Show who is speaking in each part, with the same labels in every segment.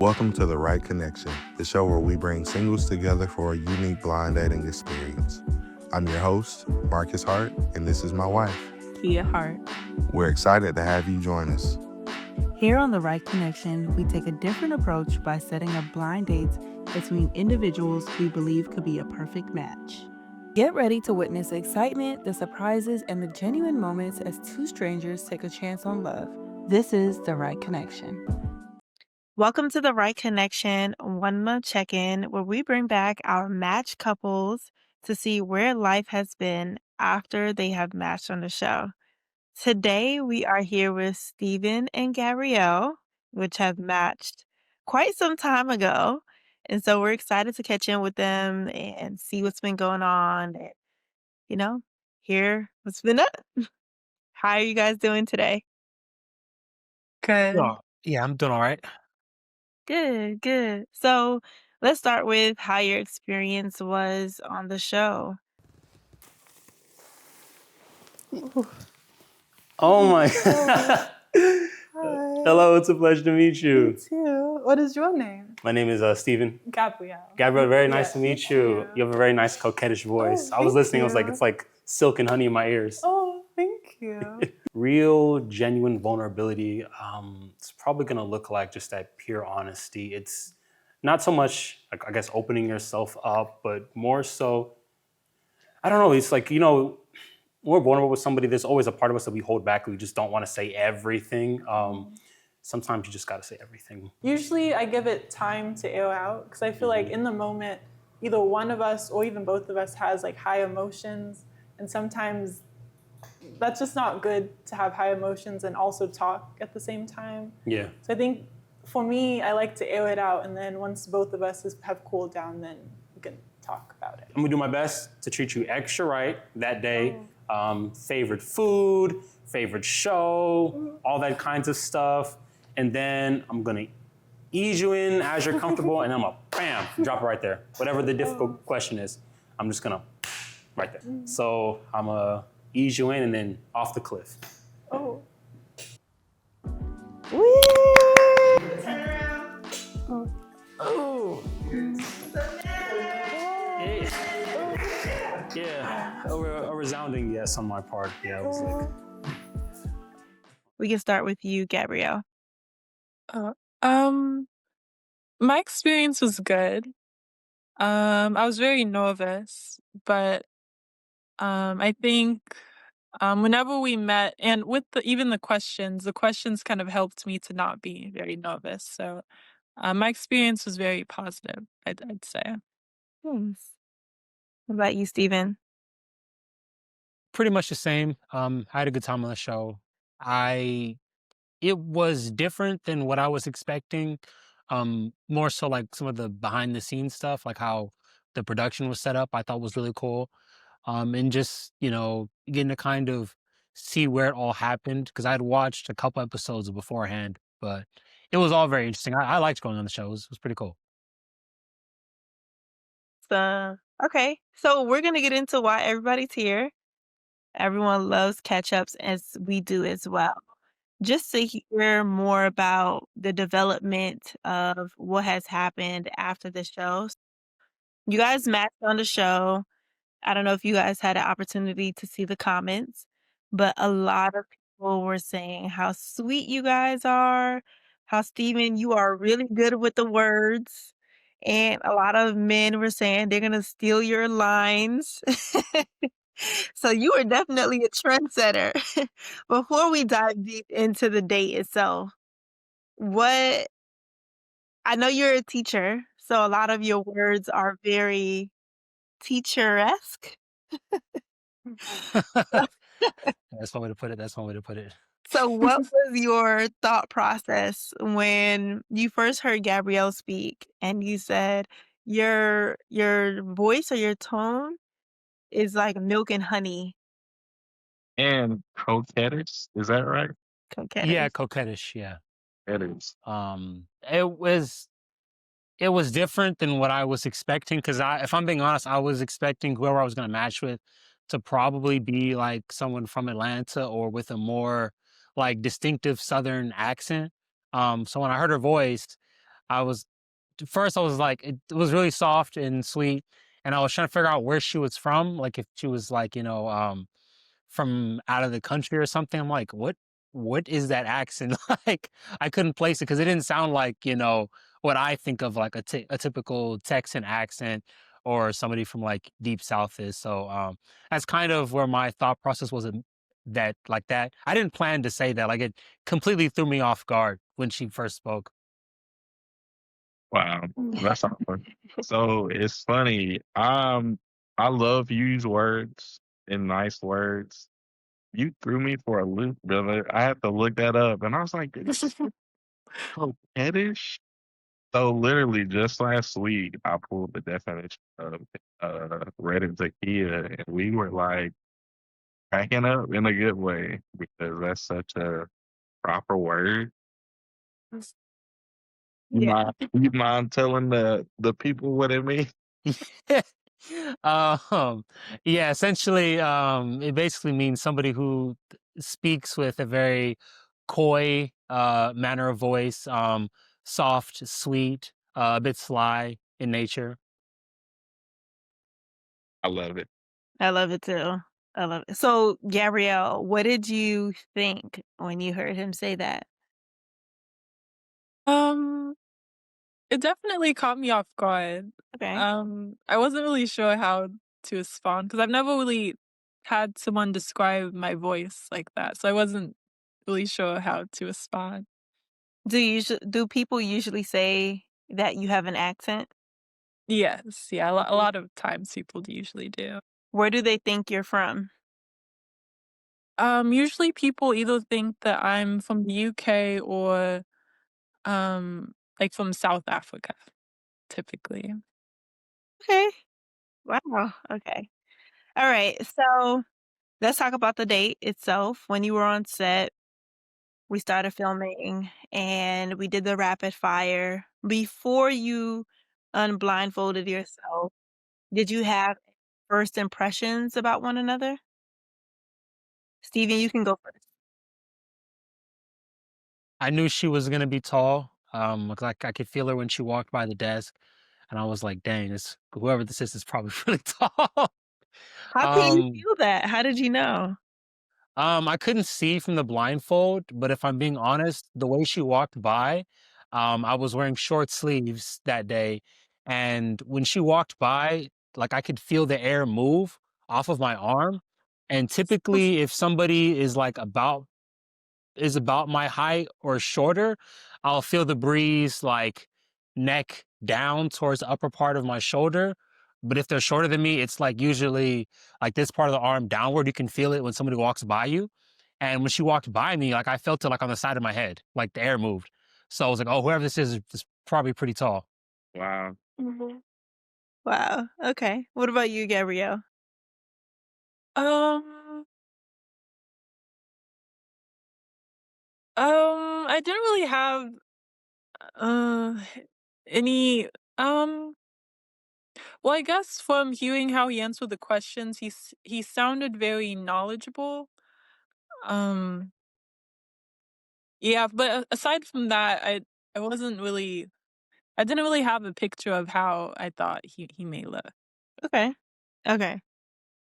Speaker 1: Welcome to The Right Connection, the show where we bring singles together for a unique blind dating experience. I'm your host, Marcus Hart, and this is my wife,
Speaker 2: Kia Hart.
Speaker 1: We're excited to have you join us.
Speaker 2: Here on The Right Connection, we take a different approach by setting up blind dates between individuals we believe could be a perfect match. Get ready to witness the excitement, the surprises, and the genuine moments as two strangers take a chance on love. This is The Right Connection. Welcome to The Right Connection 1-month check-in, where we bring back our matched couples to see where life has been after they have matched on the show. Today, we are here with Steven and Gabrielle, which have matched quite some time ago. And so we're excited to catch in with them and see what's been going on and, hear what's been up. How are you guys doing today?
Speaker 3: Good.
Speaker 4: Yeah, I'm doing all right.
Speaker 2: Good, good. So let's start with how your experience was on the show.
Speaker 3: Oh my.
Speaker 5: Hi.
Speaker 3: Hello, it's a pleasure to meet
Speaker 5: Me
Speaker 3: you.
Speaker 5: too. What is your name?
Speaker 3: My name is Steven.
Speaker 5: Gabrielle.
Speaker 3: Gabrielle, very nice
Speaker 5: Yeah,
Speaker 3: to meet you. You have a very nice coquettish voice. I was
Speaker 5: thank
Speaker 3: listening, I was like,
Speaker 5: you.
Speaker 3: it's like silk and honey in my ears.
Speaker 5: Oh, thank you.
Speaker 3: Real, genuine vulnerability. It's probably gonna look like just that pure honesty. It's not so much, like, I guess, opening yourself up, but more so, I don't know, it's like, we're vulnerable with somebody, there's always a part of us that we hold back. We just don't want to say everything. Sometimes you just got to say everything.
Speaker 5: Usually I give it time to air out because I feel like in the moment, either one of us or even both of us has like high emotions. And sometimes that's just not good to have high emotions and also talk at the same time.
Speaker 3: Yeah.
Speaker 5: So I think for me, I like to air it out. And then once both of us have cooled down, then we can talk about it.
Speaker 3: I'm gonna do my best to treat you extra right that day. Favorite food, favorite show, all that kinds of stuff. And then I'm gonna ease you in as you're comfortable, and then I'm gonna, bam, drop it right there. Whatever the difficult question is, I'm just gonna, right there. So I'm gonna ease you in and then off the cliff.
Speaker 5: Oh.
Speaker 3: Oh. Yeah, a resounding yes on my part. Yeah, it was like.
Speaker 2: We can start with you, Gabrielle.
Speaker 6: My experience was good. I was very nervous, but I think whenever we met, and with even the questions kind of helped me to not be very nervous. So my experience was very positive, I'd say.
Speaker 2: Thanks. What about you, Steven?
Speaker 4: Pretty much the same. I had a good time on the show. It was different than what I was expecting. More so like some of the behind the scenes stuff, like how the production was set up, I thought was really cool. And just, getting to kind of see where it all happened, because I had watched a couple episodes beforehand, but it was all very interesting. I liked going on the show. It was pretty cool.
Speaker 2: Okay, so we're going to get into why everybody's here. Everyone loves catch-ups, as we do as well. Just to hear more about the development of what has happened after the show. You guys matched on the show. I don't know if you guys had an opportunity to see the comments, but a lot of people were saying how sweet you guys are, how Steven, you are really good with the words. And a lot of men were saying they're going to steal your lines. So you are definitely a trendsetter. Before we dive deep into the date itself, I know you're a teacher, so a lot of your words are very teacher-esque.
Speaker 4: That's one way to put it.
Speaker 2: So what was your thought process when you first heard Gabrielle speak and you said your voice or your tone is like milk and honey?
Speaker 7: And coquettish, is that right?
Speaker 4: Yeah,
Speaker 2: Coquettish.
Speaker 4: coquettish. Yeah.
Speaker 7: It is.
Speaker 4: It was different than what I was expecting, because if I'm being honest, I was expecting whoever I was going to match with to probably be like someone from Atlanta or with a more like distinctive Southern accent. So when I heard her voice, I was first I was like it was really soft and sweet, and I was trying to figure out where she was from, like if she was like, from out of the country or something. I'm like, what is that accent? Like I couldn't place it because it didn't sound like, what I think of like a typical Texan accent or somebody from like deep south is. So that's kind of where my thought process was that like that. I didn't plan to say that. Like it completely threw me off guard when she first spoke.
Speaker 7: Wow, that's awkward. So it's funny. I love use words and nice words. You threw me for a loop, brother. I had to look that up, and I was like, "This is coquettish." So literally, just last week, I pulled the definition of red and tequila, and we were like cracking up in a good way because that's such a proper word.
Speaker 2: Yeah.
Speaker 7: You mind telling the people what it means?
Speaker 4: um, yeah, essentially, it basically means somebody who speaks with a very coy manner of voice, soft, sweet, a bit sly in nature.
Speaker 7: I love it.
Speaker 2: I love it too. I love it. So, Gabrielle, what did you think when you heard him say that?
Speaker 6: Um, it definitely caught me off guard.
Speaker 2: Okay.
Speaker 6: I wasn't really sure how to respond because I've never really had someone describe my voice like that, so I wasn't really sure how to respond.
Speaker 2: Do people usually say that you have an accent?
Speaker 6: Yes, yeah, a
Speaker 2: Mhm.
Speaker 6: lot of times people usually do.
Speaker 2: Where do they think you're from?
Speaker 6: Usually people either think that I'm from the UK or like from South Africa, typically.
Speaker 2: Okay. Wow. Okay. All right. So, let's talk about the date itself. When you were on set, we started filming and we did the rapid fire. Before you unblindfolded yourself, did you have first impressions about one another? Steven, you can go first.
Speaker 4: I knew she was gonna be tall. Like I could feel her when she walked by the desk, and I was like, "Dang, this whoever this is probably really tall."
Speaker 2: How can you
Speaker 4: um,
Speaker 2: feel that? How did you know?
Speaker 4: I couldn't see from the blindfold, but if I'm being honest, the way she walked by, I was wearing short sleeves that day, and when she walked by, like I could feel the air move off of my arm. And typically, if somebody is about my height or shorter, I'll feel the breeze like neck down towards the upper part of my shoulder. But if they're shorter than me, it's like usually like this part of the arm downward. You can feel it when somebody walks by you. And when she walked by me, like I felt it like on the side of my head, like the air moved. So I was like, oh, whoever this is probably pretty tall.
Speaker 7: Wow.
Speaker 2: Mhm. Wow. Okay. What about you, Gabrielle?
Speaker 6: Um, I didn't really have uh any well, I guess from hearing how he answered the questions, he sounded very knowledgeable. Um, yeah, but aside from that, I wasn't really I didn't really have a picture of how I thought he may look.
Speaker 2: Okay. Okay.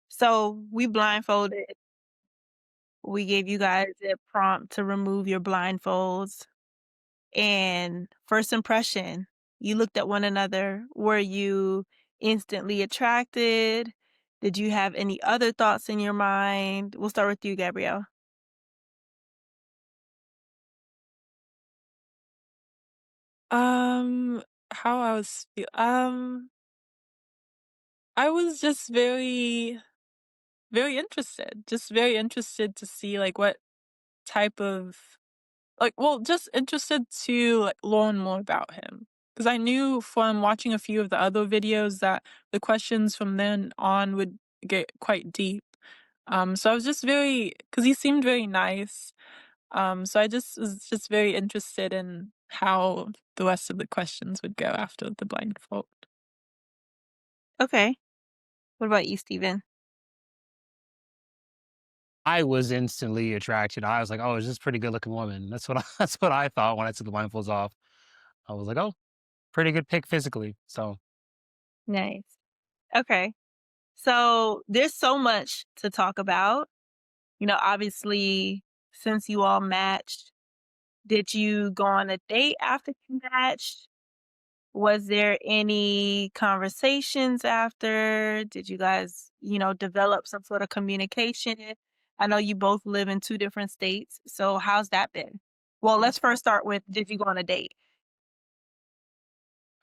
Speaker 2: So we blindfolded. We gave you guys a prompt to remove your blindfolds. And first impression, you looked at one another. Were you instantly attracted? Did you have any other thoughts in your mind? We'll start with you, Gabrielle.
Speaker 6: Um, how I was I was just very interested. Just very interested to see like what type of like well, just interested to like learn more about him. Because I knew from watching a few of the other videos that the questions from then on would get quite deep. So I was just very because he seemed very nice. So I just was just very interested in how the rest of the questions would go after the blindfold.
Speaker 2: Okay. What about you, Steven?
Speaker 4: I was instantly attracted. I was like, oh, is this pretty good looking woman? That's what that's what I thought when I took the blindfolds off. I was like, oh. pretty good pick physically. So
Speaker 2: Nice. Okay. So there's so much to talk about. Obviously, since you all matched, did you go on a date after you matched? Was there any conversations after? Did you guys, develop some sort of communication? I know you both live in two different states. So how's that been? Well, let's first start with, did you go on a date?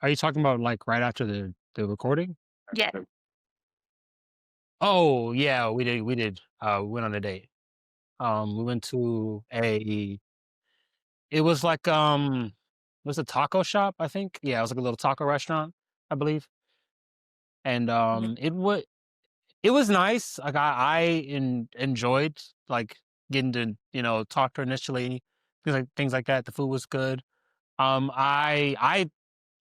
Speaker 4: are you talking about like right after the recording?
Speaker 2: Yeah.
Speaker 4: Oh yeah, we did. We did. We went on a date. We went to a. It was like it was a taco shop. I think. Yeah, it was like a little taco restaurant, I believe. And
Speaker 2: Yeah.
Speaker 4: it was nice. Like enjoyed like getting to talk to her initially, things like that. The food was good. I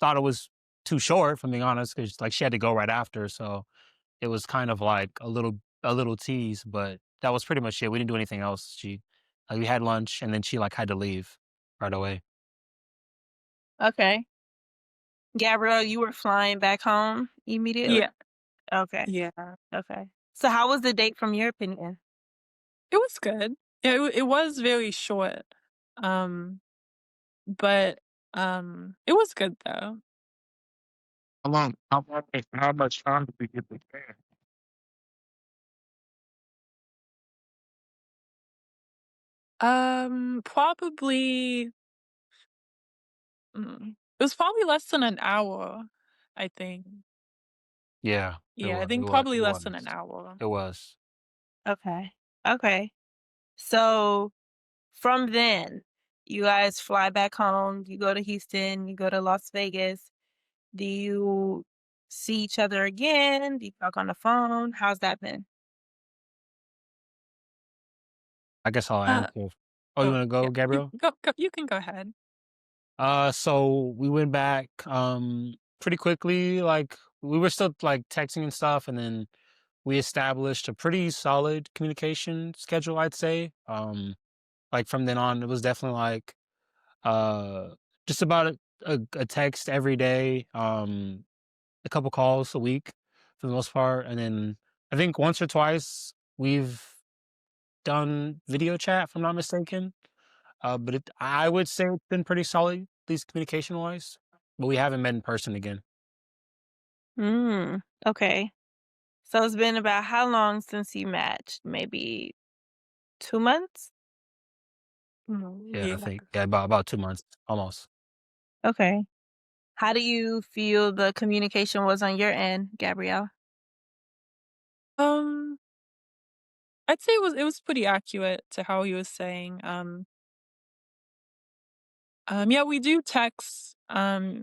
Speaker 4: thought it was too short, if I'm being honest, because like she had to go right after, so it was kind of like a little tease. But that was pretty much it. We didn't do anything else. We had lunch, and then she like had to leave right away.
Speaker 2: Okay. Gabrielle, you were flying back home immediately?
Speaker 6: Yeah.
Speaker 2: Okay.
Speaker 6: Yeah.
Speaker 2: Okay. So how was the date from your opinion?
Speaker 6: It was good. Yeah, it was very short. Um, but it was good though.
Speaker 7: How much time did we get to spend?
Speaker 6: Probably it was probably less than an hour, I think.
Speaker 4: Yeah, it
Speaker 6: Yeah, I
Speaker 4: was. It
Speaker 6: think
Speaker 4: was.
Speaker 6: probably
Speaker 4: It
Speaker 6: less than
Speaker 4: was.
Speaker 6: an hour.
Speaker 4: It was.
Speaker 2: Okay. Okay. So from then, you guys fly back home, you go to Houston, you go to Las Vegas. Do you see each other again? Do you talk on the phone? How's that been?
Speaker 4: I guess I'll
Speaker 6: Uh
Speaker 4: answer. Oh, you
Speaker 6: oh
Speaker 4: want to
Speaker 6: yeah.
Speaker 4: go,
Speaker 6: You
Speaker 4: Gabriel?
Speaker 6: go you can go ahead.
Speaker 4: So we went back pretty quickly. Like we were still like texting and stuff, and then we established a pretty solid communication schedule, I'd say. Like from then on, it was definitely like uh just about a text every day, a couple calls a week for the most part, and then I think once or twice we've done video chat, if I'm not mistaken. But I would say it's been pretty solid, at least communication wise. But we haven't met in person again.
Speaker 2: Okay. So it's been about how long since you matched? Maybe 2 months?
Speaker 4: Yeah, I
Speaker 6: Yeah.
Speaker 4: think about 2 months almost.
Speaker 2: Okay. How do you feel the communication was on your end, Gabrielle?
Speaker 6: Um, I'd say it was pretty accurate to how he was saying. Yeah, we do text a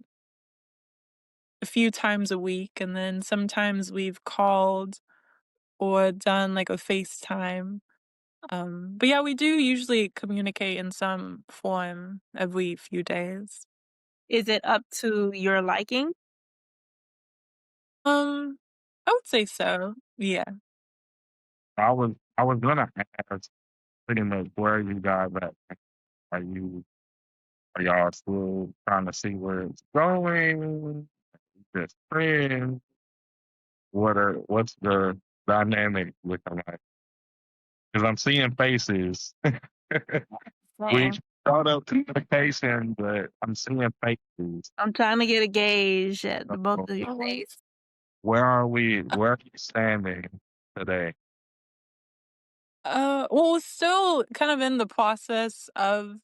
Speaker 6: few times a week, and then sometimes we've called or done like a FaceTime. But yeah, we do usually communicate in some form every few days.
Speaker 2: Is it up to your liking?
Speaker 6: Um, I would say so. Yeah.
Speaker 7: I was gonna ask pretty much where you guys at. Are you are y'all still trying to see where it's going? Just friends? What's the dynamic looking like? Because I'm seeing faces. We
Speaker 2: Same.
Speaker 7: brought up communication, but I'm seeing faces.
Speaker 2: I'm trying to get a gauge at the both
Speaker 7: So
Speaker 2: of your face.
Speaker 7: where are we?
Speaker 6: Uh,
Speaker 7: Where are you standing today?
Speaker 6: well, we're still kind of in the process of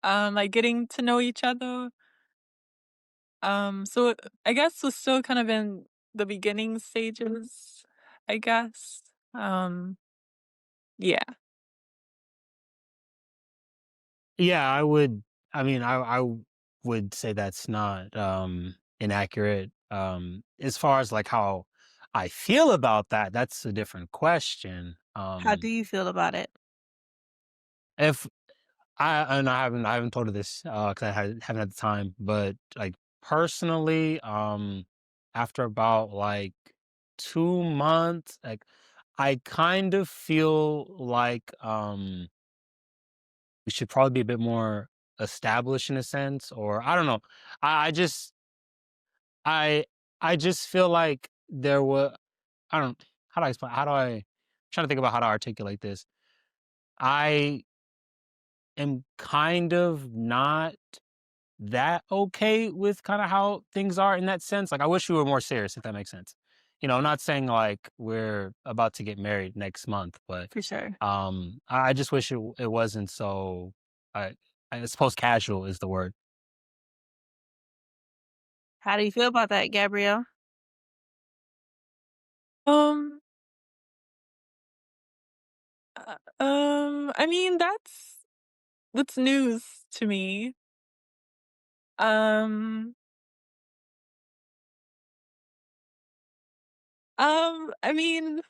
Speaker 6: like getting to know each other. So I guess we're still kind of in the beginning stages, I guess. Yeah.
Speaker 4: Yeah, I would. I mean, would say that's not inaccurate. As far as like how I feel about that, that's a different question.
Speaker 2: How do you feel about it?
Speaker 4: If I haven't told her this because haven't had the time, but like personally, after about like 2 months, like I kind of feel like we should probably be a bit more established in a sense, or I don't know. I just I I just feel like there were I don't how do I explain how do I trying to think about how to articulate this. I am kind of not that okay with kind of how things are in that sense. Like I wish we were more serious, if that makes sense. I'm not saying like we're about to get married next month, but
Speaker 2: For sure.
Speaker 4: I just wish it wasn't so. I I suppose casual is the word.
Speaker 2: How do you feel about that, Gabrielle?
Speaker 6: Um, I mean, that's news to me. Um, I mean,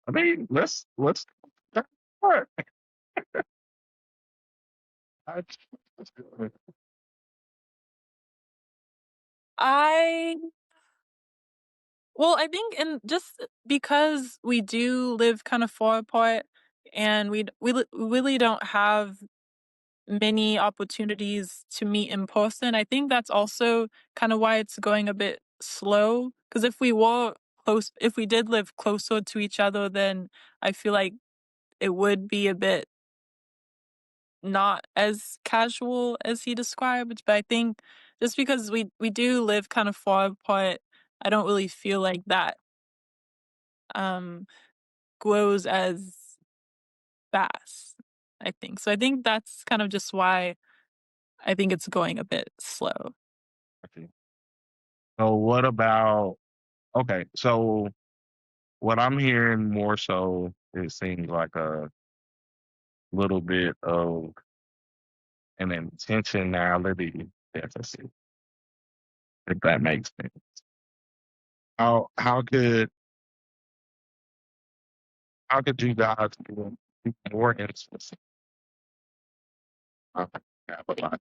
Speaker 7: I mean, let's what? I,
Speaker 6: I well, I think in just because we do live kind of far apart, and we really don't have many opportunities to meet in person. I think that's also kind of why it's going a bit slow. Because if we did live closer to each other, then I feel like it would be a bit not as casual as he described. But I think just because we do live kind of far apart, I don't really feel like that um grows as fast. I think so. I think that's kind of just why I think it's going a bit slow.
Speaker 7: okay. So what about okay? So what I'm hearing more so, it seems like a little bit of an intentionality deficit, if that makes sense. How could you guys be more intimate? Uh, have a lot.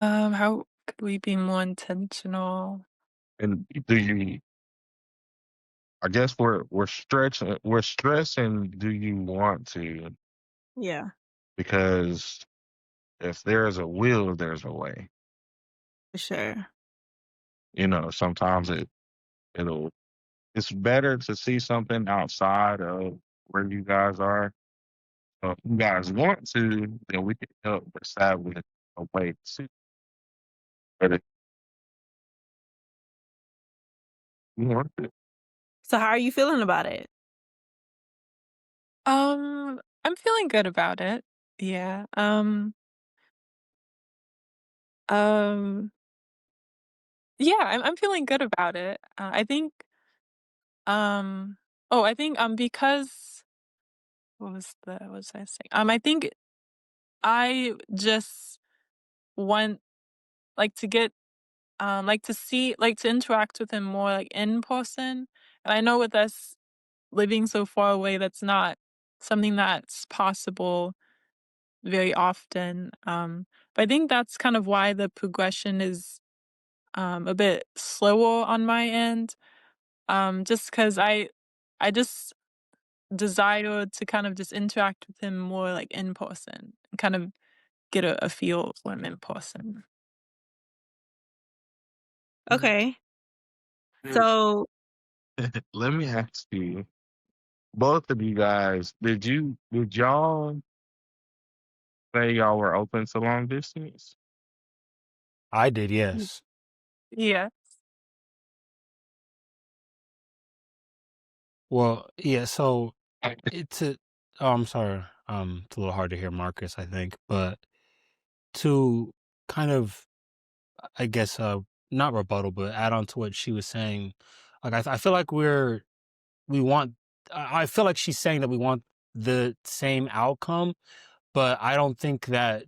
Speaker 6: How could we be more intentional?
Speaker 7: And do you? I guess we're stressing. Do you want to?
Speaker 2: Yeah,
Speaker 7: Because if there's a will, there's a way.
Speaker 2: for sure.
Speaker 7: Sometimes it'll it's better to see something outside of where you guys are. So if you guys want to, then we can help establish a way to. But if you want to,
Speaker 2: So how are you feeling about it?
Speaker 6: I'm feeling good about it. Yeah. Um, yeah, I'm feeling good about it. I think I think because what was I saying? I think I just want like to get like to see like to interact with him more like in person. And I know with us living so far away, that's not something that's possible very often. But I think that's kind of why the progression is a bit slower on my end. Just because I just desire to kind of just interact with him more like in person and kind of get a feel for him in person.
Speaker 2: Okay.
Speaker 7: mm,
Speaker 2: So
Speaker 7: let me ask you, both of you guys, did y'all say y'all were open to long distance?
Speaker 4: I did,
Speaker 6: Mm.
Speaker 4: yes.
Speaker 6: Yeah.
Speaker 4: Well, yeah. So it's a. Oh, I'm sorry. It's a little hard to hear Marcus, I think, but to kind of, I guess, not rebuttal, but add on to what she was saying. Like, I feel like we want. I feel like she's saying that we want the same outcome, but I don't think that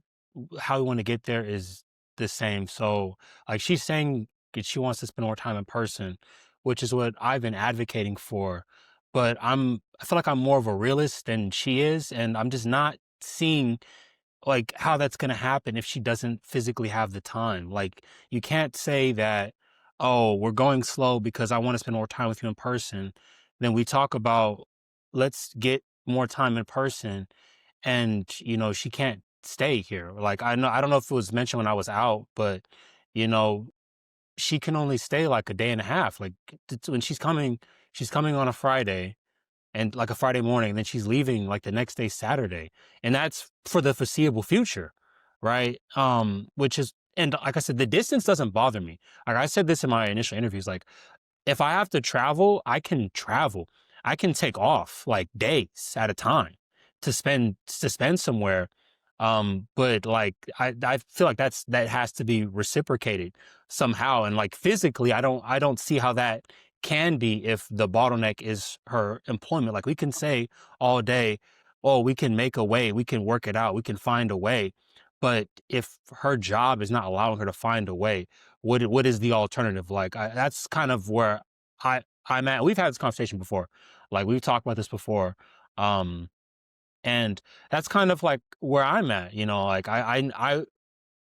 Speaker 4: how we want to get there is the same. So, like, she's saying that she wants to spend more time in person, which is what I've been advocating for. But I feel like I'm more of a realist than she is, and I'm just not seeing like how that's going to happen if she doesn't physically have the time. Like, you can't say that, oh, we're going slow because I want to spend more time with you in person. Then we talk about let's get more time in person, and she can't stay here. Like I don't know if it was mentioned when I was out, but you know, she can only stay like a day and a half. Like when she's coming on a Friday and like a Friday morning, and then she's leaving like the next day, Saturday. And that's for the foreseeable future. Right. Which is, and like I said, the distance doesn't bother me. Like I said this in my initial interviews, like if I have to travel, I can travel. I can take off like days at a time to spend somewhere. But like I feel like that has to be reciprocated somehow. And like physically, I don't see how that can be if the bottleneck is her employment. Like we can say all day, oh, we can make a way, we can work it out, we can find a way. But if her job is not allowing her to find a way, what is the alternative? Like that's kind of where I'm at. We've had this conversation before. Like we've talked about this before. Um, and that's kind of like where I'm at, like I'm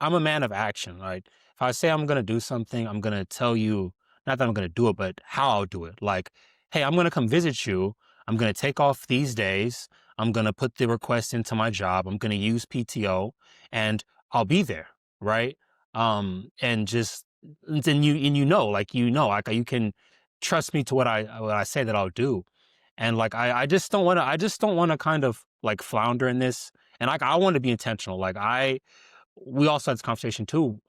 Speaker 4: a man of action, right? If I say I'm gonna do something, I'm gonna tell you, not that I'm gonna do it, but how I'll do it. Like, hey, I'm gonna come visit you. I'm gonna take off these days. I'm gonna put the request into my job. I'm gonna use PTO, and I'll be there, right? And just like you can trust me to what I say that I'll do. And like I just don't wanna kind of like flounder in this. And like I want to be intentional. Like we also had this conversation too.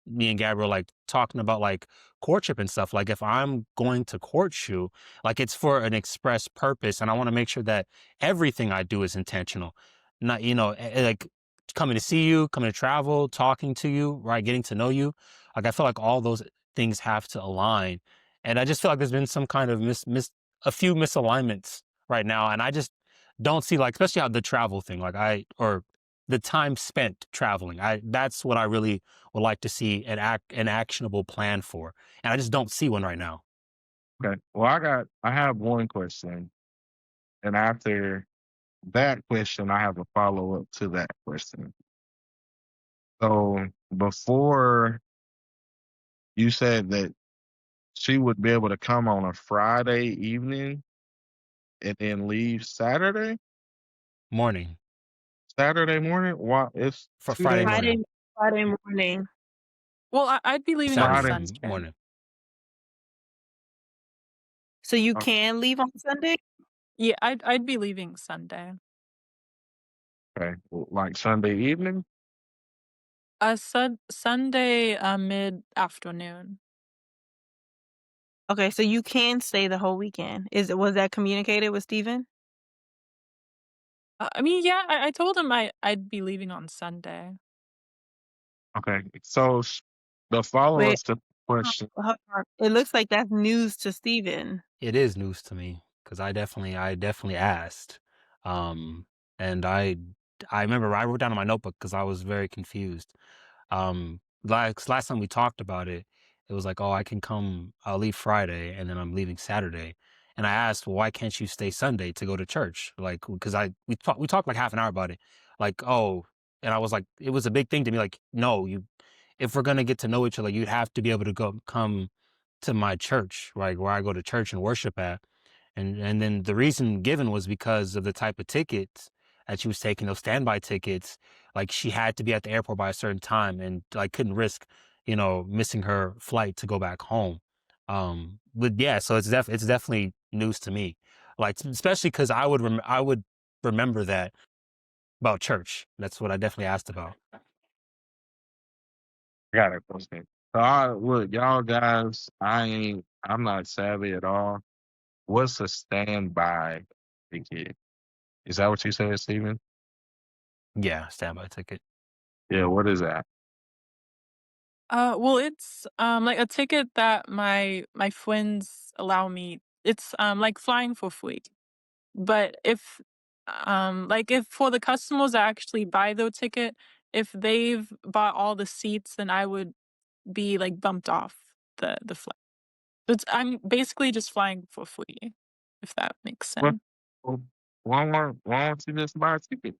Speaker 4: Me and Gabrielle like talking about like courtship and stuff. Like if I'm going to court you, like it's for an express purpose, and I want to make sure that everything I do is intentional. Not like coming to see you, coming to travel, talking to you, right, getting to know you. Like I feel like all those things have to align, and I just feel like there's been some kind of a few misalignments right now, and I just don't see like especially how the travel thing, like or the time spent traveling. That's what I really would like to see an actionable plan for. And I just don't see one right now.
Speaker 7: Okay. Well, I have one question, and after that question, I have a follow up to that question. So before you said that she would be able to come on a Friday evening and then leave
Speaker 4: Morning
Speaker 7: Saturday morning. Why? It's
Speaker 4: for
Speaker 7: two
Speaker 4: Friday
Speaker 7: days.
Speaker 2: Friday
Speaker 4: morning,
Speaker 2: Friday morning.
Speaker 6: Well, I'd be leaving on
Speaker 4: Saturday
Speaker 7: Friday.
Speaker 6: Sunday.
Speaker 4: morning.
Speaker 2: So you
Speaker 7: o-
Speaker 2: can leave on Sunday?
Speaker 6: Yeah, I'd be leaving Sunday.
Speaker 7: Okay. Well, like Sunday evening.
Speaker 6: Sunday mid afternoon.
Speaker 2: Okay, so you can stay the whole weekend. Was that communicated with Steven?
Speaker 6: I mean, yeah, I told him I'd be leaving on Sunday.
Speaker 7: Okay. So the follow
Speaker 2: Wait,
Speaker 7: up to the question.
Speaker 2: hold on. It looks like that's news to Steven.
Speaker 4: It is news to me because I definitely asked. Um, and I remember I wrote down in my notebook because I was very confused. Last time we talked about it, it was like, oh, I'll leave Friday and then I'm leaving Saturday. And I asked, well, why can't you stay Sunday to go to church? Like, because we talked like half an hour about it. Like, oh, and I was like, it was a big thing to me. Like, no, if we're gonna get to know each other, you'd have to be able to come to my church, right, where I go to church and worship at. And then the reason given was because of the type of tickets that she was taking, those standby tickets. Like she had to be at the airport by a certain time and like couldn't risk, missing her flight to go back home. But yeah, so it's definitely news to me. Like especially because I would remember that about church. That's what I definitely asked about.
Speaker 7: I got a question. So look, y'all guys. I'm not savvy at all. What's a standby ticket? Is that what you said, Steven?
Speaker 4: Yeah, standby ticket.
Speaker 7: Yeah. What is that?
Speaker 6: Well, it's like a ticket that my friends allow me. It's like flying for free. But if for the customers that actually buy the ticket, if they've bought all the seats, then I would be like bumped off the flight. I'm basically just flying for free, if that makes
Speaker 7: What?
Speaker 6: sense.
Speaker 7: Well, why don't you just buy a ticket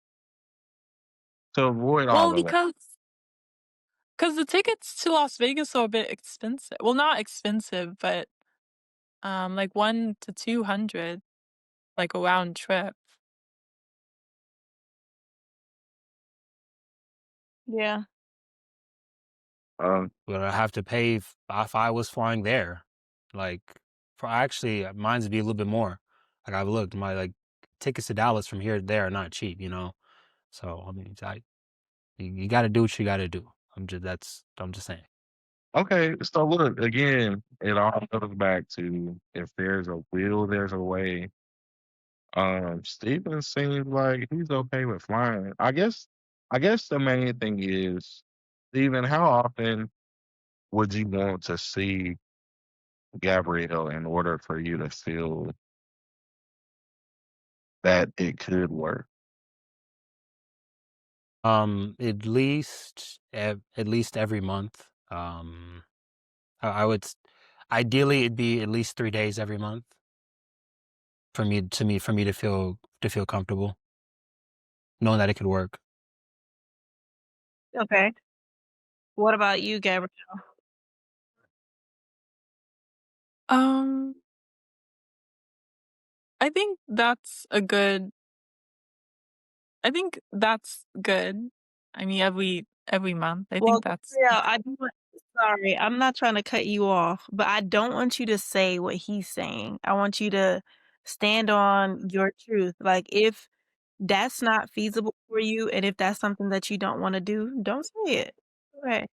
Speaker 7: to avoid
Speaker 6: Well,
Speaker 7: all of that?
Speaker 6: because the tickets to Las Vegas are a bit expensive. Well, not expensive, but like 1 to 200, like a round trip.
Speaker 2: Yeah.
Speaker 7: Um,
Speaker 4: But I have to pay if I was flying there. Like, for actually, mine's be a little bit more. Like I've looked, my like tickets to Dallas from here to there are not cheap, you know. So I mean, you got to do what you got to do. I'm just saying.
Speaker 7: okay, so look again. It all goes back to if there's a will, there's a way. Steven seems like he's okay with flying. I guess the main thing is, Steven, how often would you want to see Gabrielle in order for you to feel that it could work?
Speaker 4: At least every month. I would ideally it'd be at least 3 days every month for me to feel comfortable knowing that it could work.
Speaker 2: Okay. What about you, Gabrielle?
Speaker 6: Um, I think that's a good I think that's good. I mean, every month. I
Speaker 2: Well,
Speaker 6: think that's
Speaker 2: Gabrielle, I do want sorry, I'm not trying to cut you off, but I don't want you to say what he's saying. I want you to stand on your truth. Like, if that's not feasible for you, and if that's something that you don't wanna do, don't say it. Go ahead,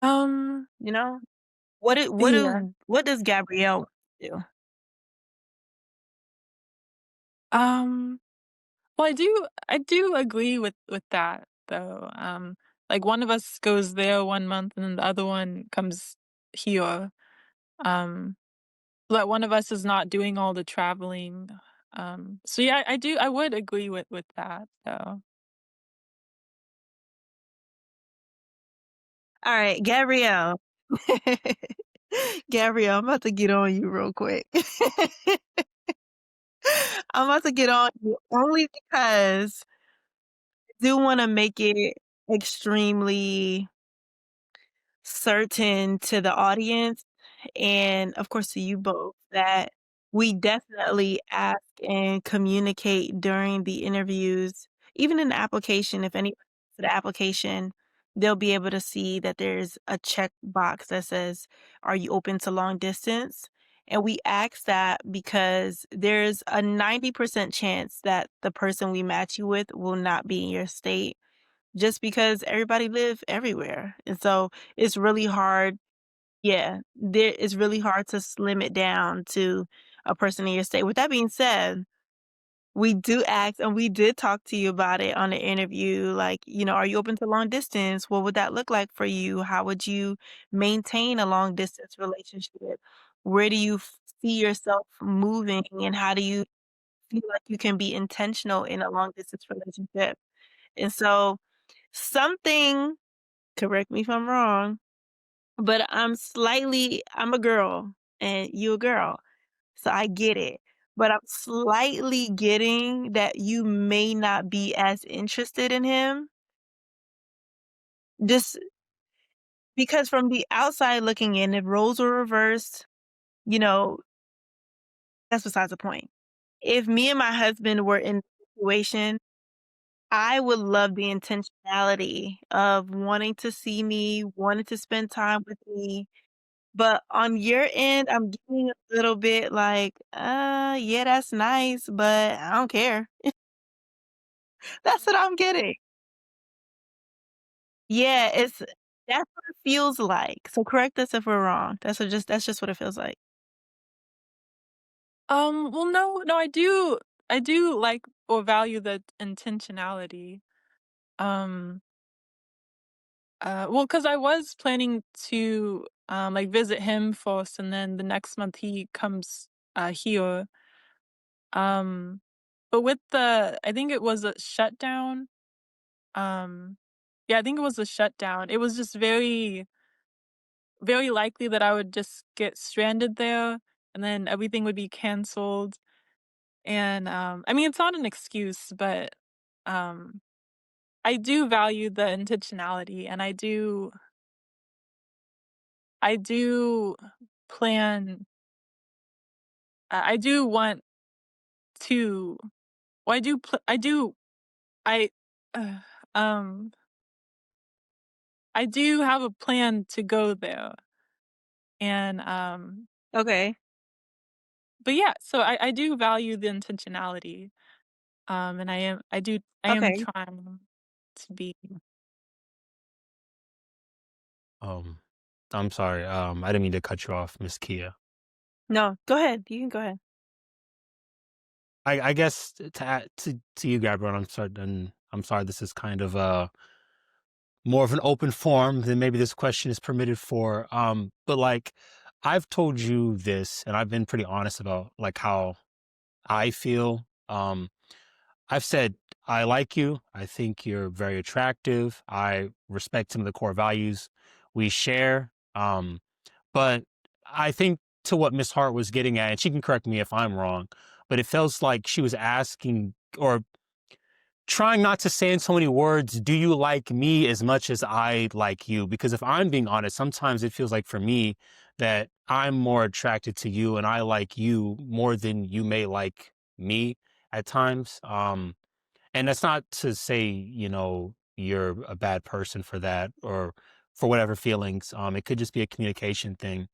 Speaker 6: um,
Speaker 2: you know?
Speaker 6: yeah.
Speaker 2: What does Gabrielle do?
Speaker 6: Um, well, I do agree with that though. Like one of us goes there 1 month and then the other one comes here. Um, so that one of us is not doing all the traveling. So yeah, I would agree with that though.
Speaker 2: Alright, Gabrielle. Gabrielle, I'm about to get on you real quick. I'm about to get on you only because I do wanna make it extremely certain to the audience and, of course, to you both that we definitely ask and communicate during the interviews. Even in the application, if any to the application, they'll be able to see that there's a check box that says, "Are you open to long distance?" And we ask that because there's a 90% chance that the person we match you with will not be in your state just because everybody live everywhere. And so it's really hard. Yeah, it's really hard to slim it down to a person in your state. With that being said, we do ask, and we did talk to you about it on the interview. Like, are you open to long distance? What would that look like for you? How would you maintain a long distance relationship? Where do you see yourself moving? And how do you feel like you can be intentional in a long distance relationship? And so, something, correct me if I'm wrong, but I'm a girl and you a girl, so I get it. But I'm slightly getting that you may not be as interested in him, just because from the outside looking in, if roles were reversed, you know, that's besides the point. If me and my husband were in a situation, I would love the intentionality of wanting to see me, wanting to spend time with me. But on your end, I'm getting a little bit like, yeah, that's nice, but I don't care." That's what I'm getting. Yeah, that's what it feels like. So correct us if we're wrong. That's just what it feels like.
Speaker 6: Well, no, I do like or value the intentionality. Um, well, because I was planning to like visit him first, and then the next month he comes here. Um, but with I think it was a shutdown. Um, yeah, I think it was a shutdown. It was just very likely that I would just get stranded there, and then everything would be canceled. And I mean, it's not an excuse, but um, I do value the intentionality, and I do plan. I do want to. Well, I do. I. Um, I do have a plan to go there. And
Speaker 2: Okay.
Speaker 6: but yeah, so I do value the intentionality. And I am
Speaker 2: Okay.
Speaker 6: trying to be.
Speaker 4: Um, I'm sorry. I didn't mean to cut you off, Miss Kia.
Speaker 2: No, go ahead. You can go ahead.
Speaker 4: I guess to add to you, Gabrielle, I'm sorry. This is kind of more of an open forum than maybe this question is permitted for. But like I've told you this, and I've been pretty honest about like how I feel. I've said I like you. I think you're very attractive. I respect some of the core values we share. But I think to what Miss Hart was getting at, and she can correct me if I'm wrong, but it feels like she was asking or trying not to say in so many words, do you like me as much as I like you? Because if I'm being honest, sometimes it feels like for me that I'm more attracted to you and I like you more than you may like me at times. And that's not to say, you're a bad person for that or for whatever feelings. It could just be a communication thing.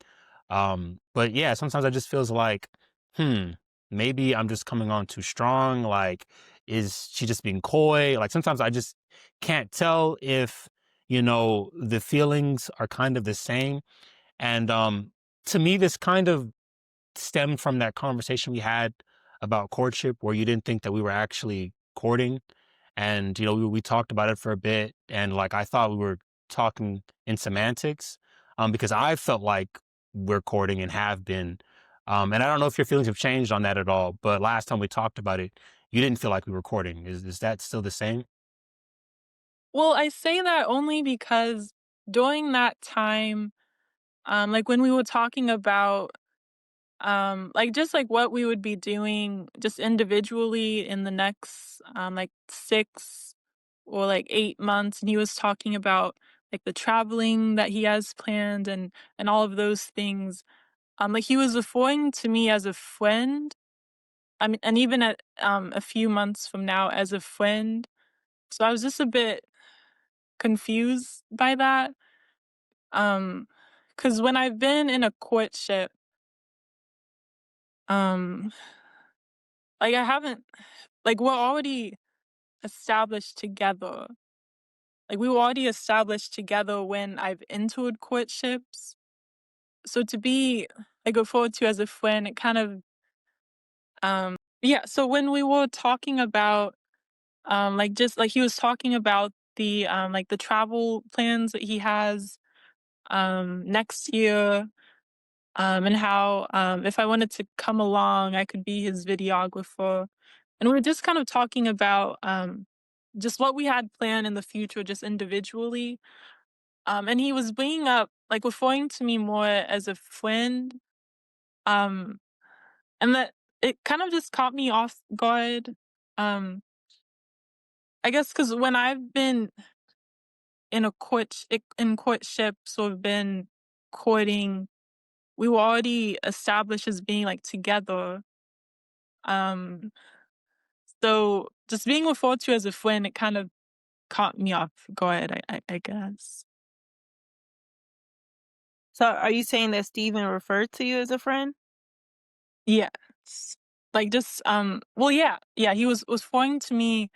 Speaker 4: But yeah, sometimes I just feels like, hmm, maybe I'm just coming on too strong. Like, is she just being coy? Like sometimes I just can't tell if, the feelings are kind of the same. And to me, this kind of stemmed from that conversation we had about courtship where you didn't think that we were actually courting. And, we talked about it for a bit. And like, I thought we were talking in semantics because I felt like we're courting and have been. And I don't know if your feelings have changed on that at all, but last time we talked about it, you didn't feel like we were courting. Is that still the same?
Speaker 6: Well, I say that only because during that time, like when we were talking about like just like what we would be doing just individually in the next like 6 or like 8 months, and he was talking about like the traveling that he has planned and all of those things. Like he was referring to me as a friend. I mean, and even at a few months from now as a friend. So I was just a bit confused by that. Um, because when I've been in a courtship, um, like I haven't, like we're already established together. Like we were already established together when I've entered courtships. So to be like referred to as a friend, it kind of yeah. So when we were talking about like just like he was talking about the like the travel plans that he has next year, and how if I wanted to come along, I could be his videographer. And we were just kind of talking about just what we had planned in the future, just individually. And he was bringing up, like, referring to me more as a friend. Um, and that it kind of just caught me off guard. Um, I guess because when I've been in courtships or been courting, we were already established as being like together. Um, so just being referred to as a friend, it kind of caught me off guard, I guess.
Speaker 2: So are you saying that Steven referred to you as a friend?
Speaker 6: Yes. Like just well yeah, he was referring to me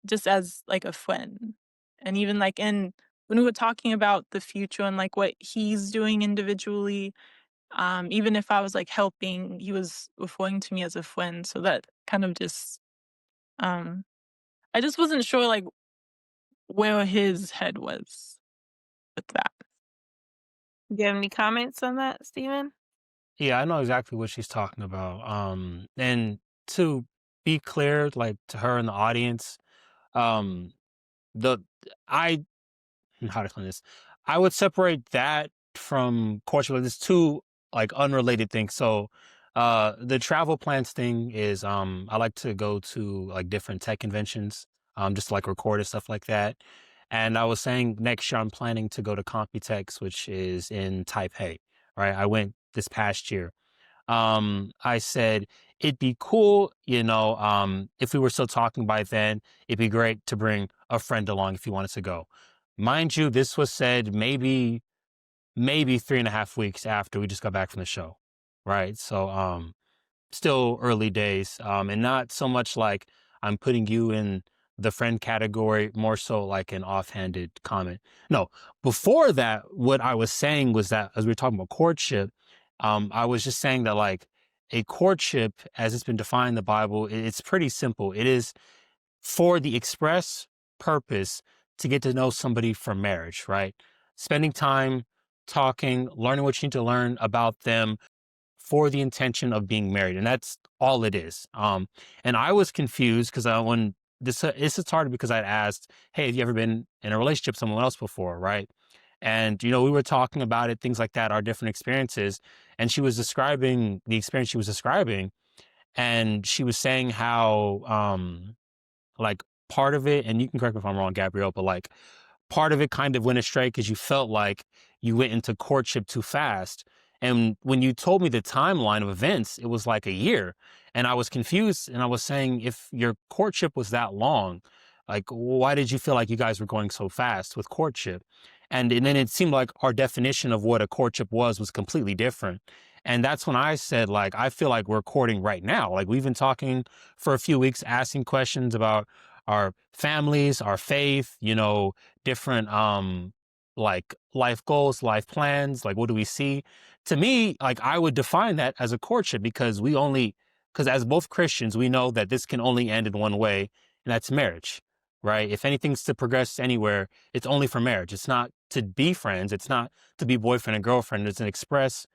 Speaker 6: just as like a friend. And even like in when we were talking about the future and like what he's doing individually, even if I was like helping, he was referring to me as a friend. So that kind of just um I just wasn't sure like where his head was with that.
Speaker 2: Do you have any comments on that, Steven?
Speaker 4: Yeah, I know exactly what she's talking about. And to be clear, like to her in the audience, um, the I how to explain this? I would separate that from courtship. Like, there's two like unrelated things. So, the travel plans thing is I like to go to like different tech conventions, just to, like record and stuff like that. And I was saying next year I'm planning to go to Computex, which is in Taipei. Right, I went this past year. I said it'd be cool, if we were still talking by then, it'd be great to bring a friend along if he wanted to go. Mind you, this was said maybe 3.5 weeks after we just got back from the show, right? So still early days, and not so much like I'm putting you in the friend category, more so like an offhanded comment. No, before that, what I was saying was that as we were talking about courtship, I was just saying that like a courtship, as it's been defined in the Bible, it's pretty simple. It is for the express purpose to get to know somebody for marriage, right? Spending time talking, learning what you need to learn about them for the intention of being married. And that's all it is. And I was confused because when this is hard because I'd asked, hey, have you ever been in a relationship with someone else before? Right. And, we were talking about it, things like that, our different experiences. And she was describing the experience she was describing. And she was saying how, like part of it, and you can correct me if I'm wrong, Gabrielle, but like part of it kind of went astray because you felt like you went into courtship too fast. And when you told me the timeline of events, it was like a year. And I was confused and I was saying, if your courtship was that long, like, why did you feel like you guys were going so fast with courtship? And then it seemed like our definition of what a courtship was completely different. And that's when I said, like, I feel like we're courting right now. Like, we've been talking for a few weeks, asking questions about our families, our faith, different like life goals, life plans, like what do we see? To me, like I would define that as a courtship because as both Christians, we know that this can only end in one way, and that's marriage, right? If anything's to progress anywhere, it's only for marriage. It's not to be friends, it's not to be boyfriend and girlfriend. It's an express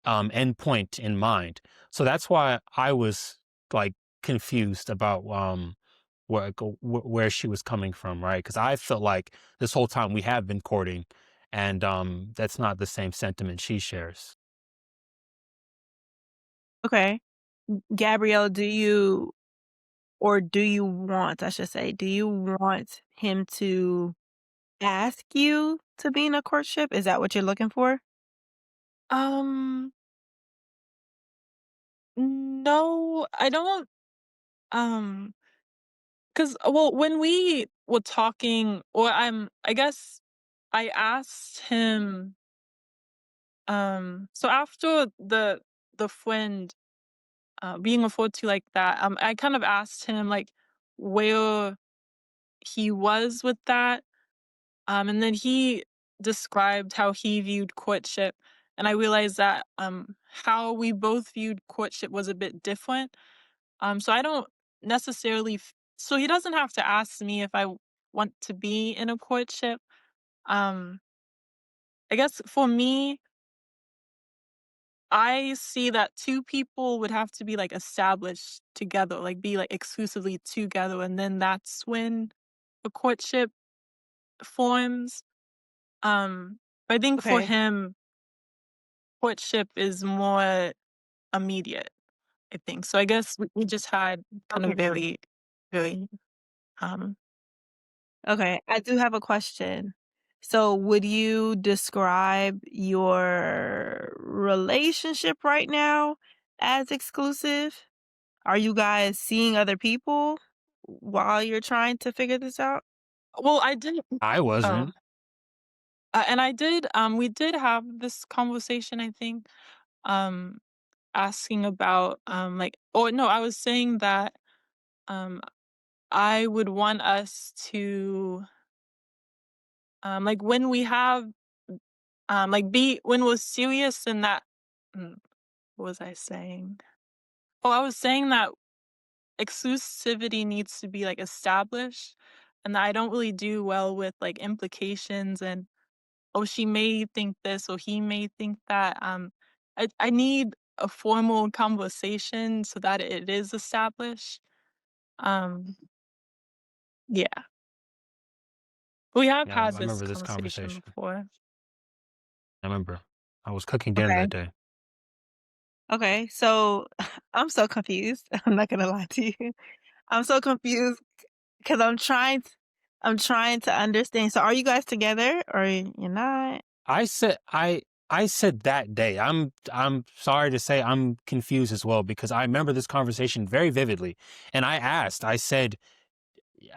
Speaker 4: end point in mind. So that's why I was like confused about where she was coming from, right? Because I felt like this whole time we have been courting, and that's not the same sentiment she shares.
Speaker 2: Okay. Gabrielle, do you want, I should say, do you want him to ask you to be in a courtship? Is that what you're looking for?
Speaker 6: Um, no, I don't. Um, because well, when we were talking, or I guess I asked him. So after the friend being referred to like that, I kind of asked him like where he was with that. And then he described how he viewed courtship, and I realized that how we both viewed courtship was a bit different. So I don't necessarily. So he doesn't have to ask me if I want to be in a courtship. Um, I guess for me, I see that two people would have to be like established together, like be like exclusively together, and then that's when a courtship forms. But I think for
Speaker 2: Okay.
Speaker 6: him, courtship is more immediate, I think. So I guess we just had kind of
Speaker 2: Okay.
Speaker 6: very, very um
Speaker 2: Okay. I do have a question. So, would you describe your relationship right now as exclusive? Are you guys seeing other people while you're trying to figure this out?
Speaker 6: well, I did
Speaker 4: I
Speaker 6: oh
Speaker 4: wasn't.
Speaker 6: and I did we did have this conversation, I think, um asking about like, or no, I was saying that um I would want us to like when we have like be when we're serious in that. mm, what was I saying? Oh, I was saying that exclusivity needs to be like established, and that I don't really do well with like implications and, oh, she may think this or he may think that. I need a formal conversation so that it is established. Um yeah. We have
Speaker 4: Yeah, I
Speaker 6: had this
Speaker 4: remember this
Speaker 6: conversation
Speaker 4: conversation.
Speaker 6: before.
Speaker 4: I remember I was cooking dinner
Speaker 2: Okay.
Speaker 4: that day.
Speaker 2: Okay. So, I'm so confused. I'm not gonna lie to you. I'm so confused because I'm trying to understand. So, are you guys together or you're not?
Speaker 4: I said that day. I'm sorry to say I'm confused as well because I remember this conversation very vividly. And I asked, I said,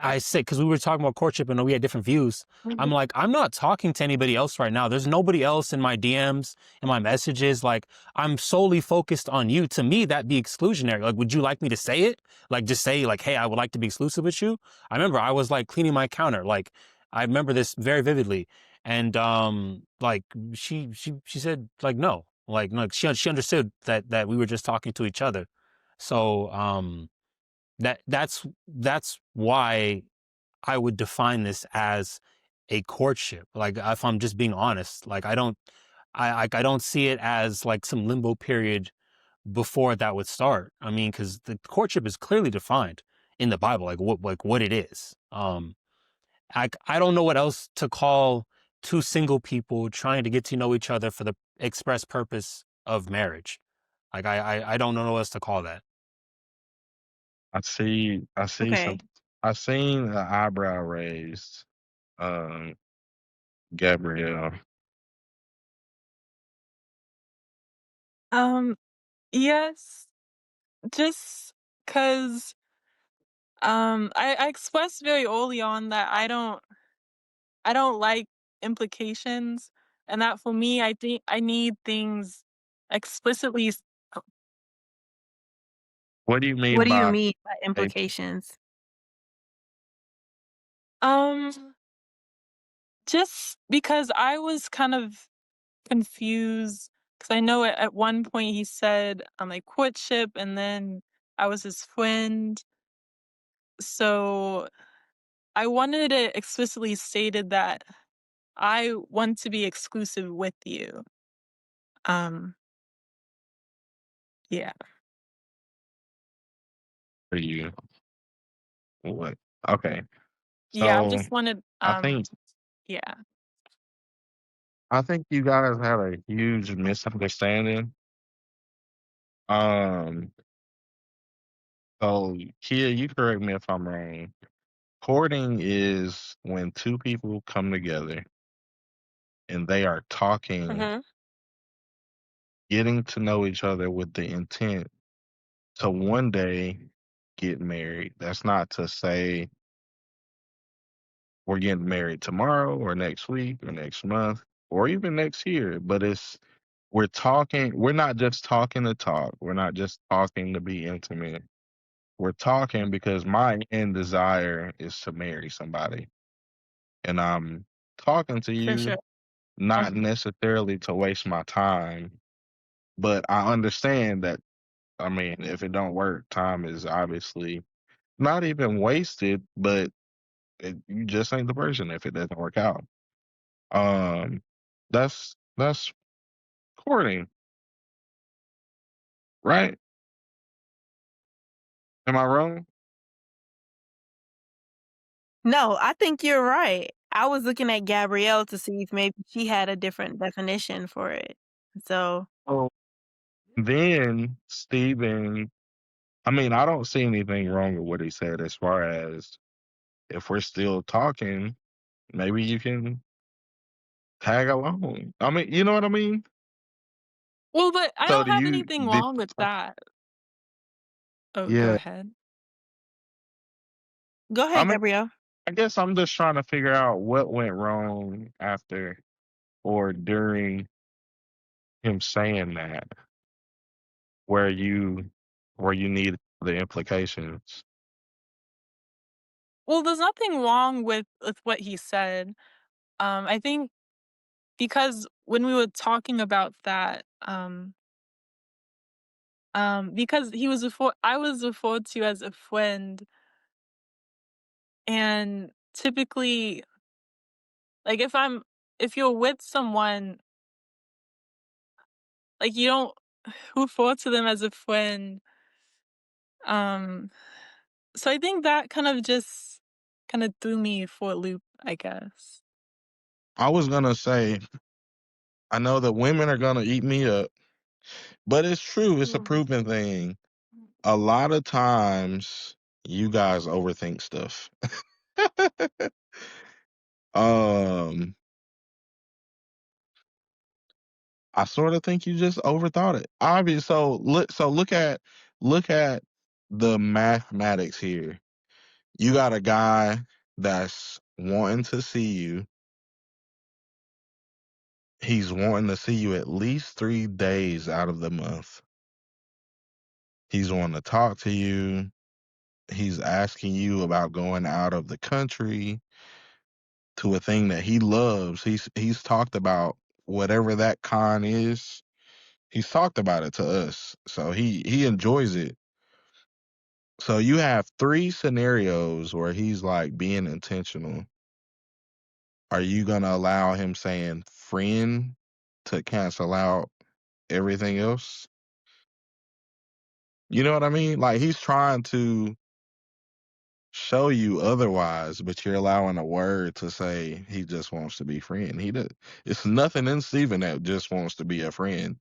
Speaker 4: I say, because we were talking about courtship and we had different views. I'm like, I'm not talking to anybody else right now. There's nobody else in my DMs, in my messages. Like, I'm solely focused on you. To me, that'd be exclusionary. Like, would you like me to say it? Like, just say, like, hey, I would like to be exclusive with you. I remember I was like cleaning my counter. Like, I remember this very vividly. And like she said, like, no. Like, no, she understood that we were just talking to each other. So that's why I would define this as a courtship. Like, if I'm just being honest, like, I don't see it as like some limbo period before that would start. I mean, because the courtship is clearly defined in the Bible, like what it is. I don't know what else to call two single people trying to get to know each other for the express purpose of marriage. Like, I don't know what else to call that.
Speaker 7: I see
Speaker 2: Okay.
Speaker 7: some. I seen an eyebrow raised. Um, Gabrielle.
Speaker 6: Yes, just because I expressed very early on that I don't like implications, and that for me, I think I need things explicitly.
Speaker 7: What do you
Speaker 2: What
Speaker 7: mean
Speaker 2: do you
Speaker 7: by
Speaker 2: mean by
Speaker 7: a
Speaker 2: implications?
Speaker 6: Um, just because I was kind of confused, because I know at one point he said, like, courtship, and then I was his friend. So I wanted it explicitly stated that I want to be exclusive with you. Um, yeah.
Speaker 7: for you? What? Okay.
Speaker 6: Yeah, I
Speaker 7: So
Speaker 6: just wanted,
Speaker 7: I think
Speaker 6: yeah.
Speaker 7: I think you guys had a huge misunderstanding. Um, so Kia, you correct me if I'm wrong. Courting is when two people come together and they are talking,
Speaker 2: Mhm.
Speaker 7: getting to know each other with the intent to one day get married. That's not to say we're getting married tomorrow or next week or next month or even next year, but we're talking, we're not just talking to talk. We're not just talking to be intimate. We're talking because my end desire is to marry somebody. And I'm talking to
Speaker 2: For
Speaker 7: you
Speaker 2: sure.
Speaker 7: not necessarily to waste my time, but I understand that, I mean, if it don't work, time is obviously not even wasted, but you just ain't the person if it doesn't work out. Um, that's courting, right? Am I wrong?
Speaker 2: No, I think you're right. I was looking at Gabrielle to see if maybe she had a different definition for it. So,
Speaker 7: Oh, then Stephen, I mean, I don't see anything wrong with what he said as far as if we're still talking, maybe you can tag along. I mean, you know what I mean?
Speaker 6: Well, but I
Speaker 7: So
Speaker 6: don't
Speaker 7: do
Speaker 6: have
Speaker 7: you
Speaker 6: anything
Speaker 7: did
Speaker 6: wrong with that. Oh, go
Speaker 7: yeah.
Speaker 6: ahead.
Speaker 2: go
Speaker 7: I
Speaker 2: ahead,
Speaker 7: mean,
Speaker 2: Gabrielle.
Speaker 7: I guess I'm just trying to figure out what went wrong after or during him saying that where you where you need the implications.
Speaker 6: Well, there's nothing wrong with what he said. I think because when we were talking about that, because I was referred to as a friend, and typically, like, if you're with someone, like, you don't refer to them as a friend. Um, so I think that kind of just kind of threw me for a loop, I guess.
Speaker 7: I was gonna say, I know that women are gonna eat me up, but it's true, it's a proven thing. A lot of times you guys overthink stuff. um I sort of think you just overthought it. Obvious. So look at the mathematics here. You got a guy that's wanting to see you. He's wanting to see you at least 3 days out of the month. He's wanting to talk to you. He's asking you about going out of the country to a thing that he loves. He's talked about whatever that con is. He's talked about it to us. So he enjoys it. So you have 3 scenarios where he's like being intentional. Are you going to allow him saying friend to cancel out everything else? You know what I mean? Like he's trying to show you otherwise, but you're allowing a word to say he just wants to be friend. He does. It's nothing in Steven that just wants to be a friend.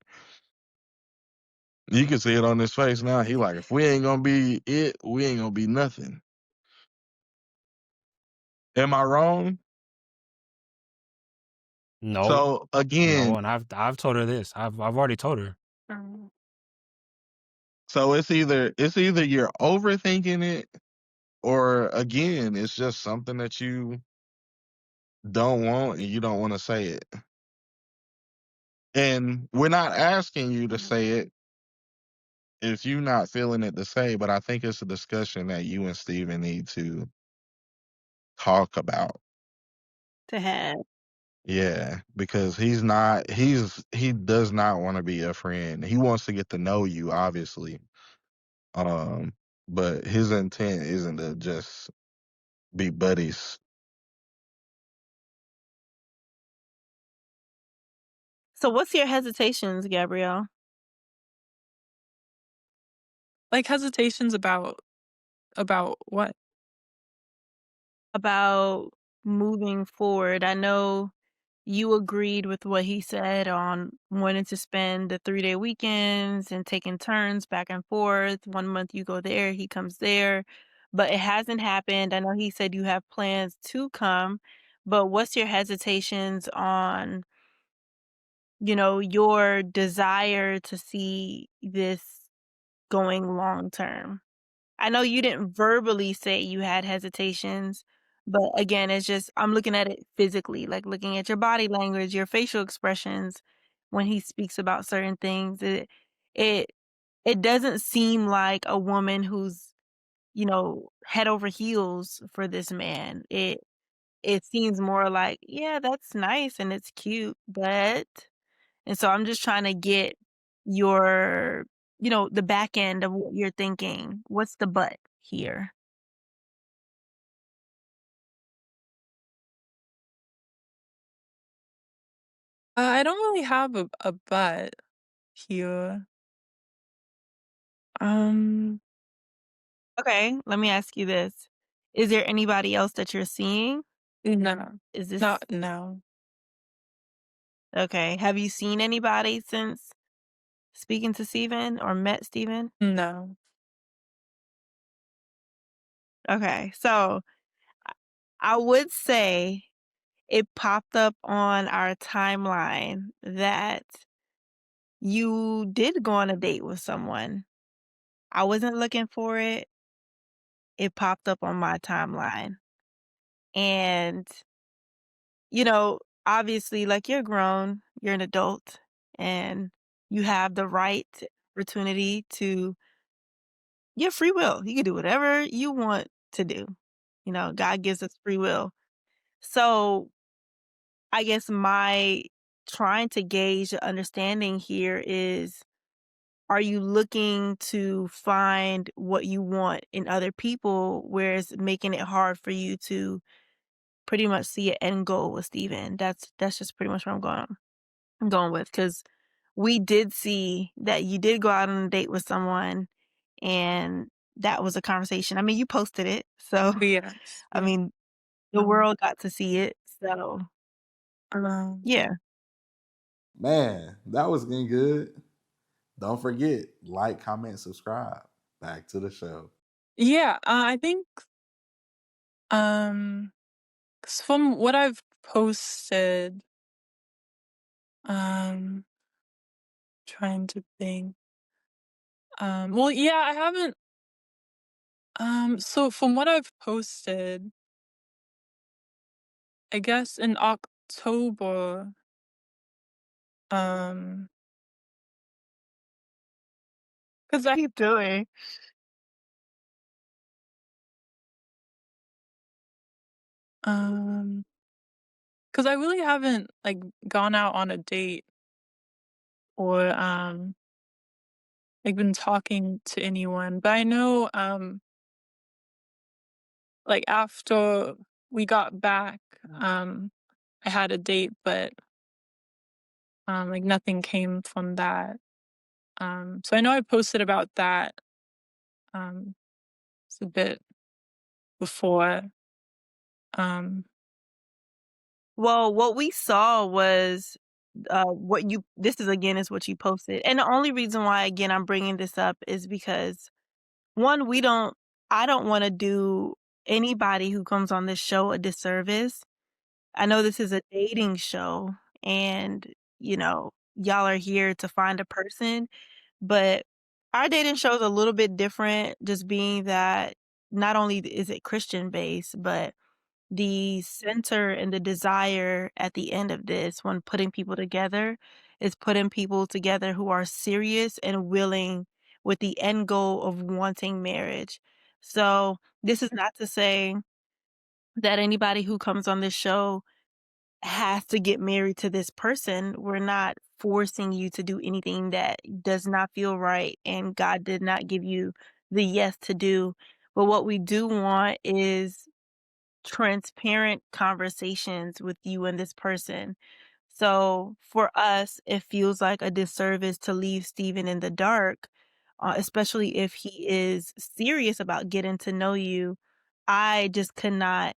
Speaker 7: You can see it on his face now. He like, if we ain't gonna be it, we ain't gonna be nothing. Am I wrong?
Speaker 4: No,
Speaker 7: So
Speaker 4: no,
Speaker 7: again,
Speaker 4: and I've told her this. I've already told her.
Speaker 7: so it's either you're overthinking it, or again, it's just something that you don't want and you don't want to say it. And we're not asking you to say it if you're not feeling it to say, but I think it's a discussion that you and Steven need to talk about.
Speaker 2: To have.
Speaker 7: Yeah, because he does not want to be a friend. He wants to get to know you, obviously. Um, but his intent isn't to just be buddies.
Speaker 2: So what's your hesitations, Gabrielle?
Speaker 6: Like hesitations about what?
Speaker 2: About moving forward? I know you agreed with what he said on wanting to spend the 3-day weekends and taking turns back and forth. 1 month you go there, he comes there, but it hasn't happened. I know he said you have plans to come, but what's your hesitations on, your desire to see this going long term? I know you didn't verbally say you had hesitations, but again, it's just I'm looking at it physically, like looking at your body language, your facial expressions when he speaks about certain things. It it doesn't seem like a woman who's, head over heels for this man. It seems more like, yeah, that's nice and it's cute, but and so I'm just trying to get your, the back end of what you're thinking. What's the but here?
Speaker 6: I don't really have a but here. Um,
Speaker 2: Okay, let me ask you this. Is there anybody else that you're seeing?
Speaker 6: no,
Speaker 2: Is this
Speaker 6: not no,
Speaker 2: okay? Have you seen anybody since speaking to Steven or met Steven?
Speaker 6: no.
Speaker 2: Okay, so I I would say it popped up on our timeline that you did go on a date with someone. I wasn't looking for it. It popped up on my timeline. And, obviously, like you're grown, you're an adult, and you have the right opportunity to, you have free will. You can do whatever you want to do. God gives us free will. So I guess my trying to gauge the understanding here is, are you looking to find what you want in other people, where it's making it hard for you to pretty much see an end goal with Steven? That's just pretty much what I'm going with, because we did see that you did go out on a date with someone, and that was a conversation. I mean, you posted it, so
Speaker 6: Yes,
Speaker 2: I
Speaker 6: yeah.
Speaker 2: mean, the world got to see it. So
Speaker 6: Um,
Speaker 2: yeah.
Speaker 1: Man, that was getting good. Don't forget, like, comment, subscribe. Back to the show.
Speaker 6: yeah. I think 'cause from what I've posted, um, trying to think. Well, yeah, I haven't So from what I've posted, I guess in October, um, because I
Speaker 2: Keep doing.
Speaker 6: um, because I really haven't like gone out on a date or like been talking to anyone. But I know like after we got back, I had a date, but like nothing came from that. So I know I posted about that it's a bit before. Um,
Speaker 2: Well, what we saw was what you this is again is what you posted. And the only reason why again I'm bringing this up is because one, I don't want to do anybody who comes on this show a disservice. I know this is a dating show and, you know, y'all are here to find a person, but our dating show is a little bit different, just being that not only is it Christian based, but the center and the desire at the end of this, when putting people together, is putting people together who are serious and willing with the end goal of wanting marriage. So, this is not to say that anybody who comes on this show has to get married to this person. We're not forcing you to do anything that does not feel right and God did not give you the yes to do. But what we do want is transparent conversations with you and this person. So for us, it feels like a disservice to leave Steven in the dark, especially if he is serious about getting to know you. I just could not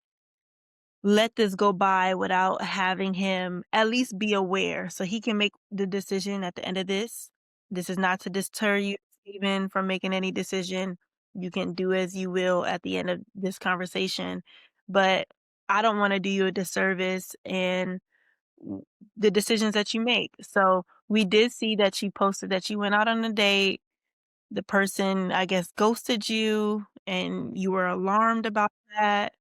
Speaker 2: let this go by without having him at least be aware so he can make the decision at the end of this. This is not to deter you, Stephen, from making any decision. You can do as you will at the end of this conversation. But I don't want to do you a disservice in the decisions that you make. So we did see that you posted that you went out on a date. The person, I guess, ghosted you and you were alarmed about that.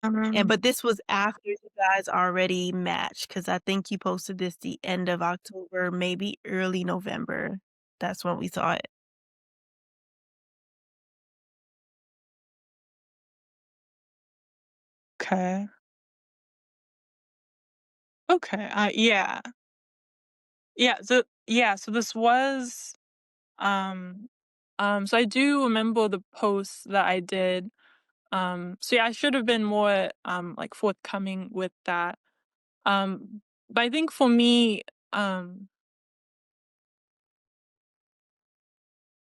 Speaker 2: And
Speaker 6: um,
Speaker 2: but this was after you guys already matched, because I think you posted this the end of October, maybe early November. That's when we saw it.
Speaker 6: okay. Okay. Yeah. Yeah. So this was um so I do remember the post that I did. So yeah, I should have been more like forthcoming with that. But I think for me, um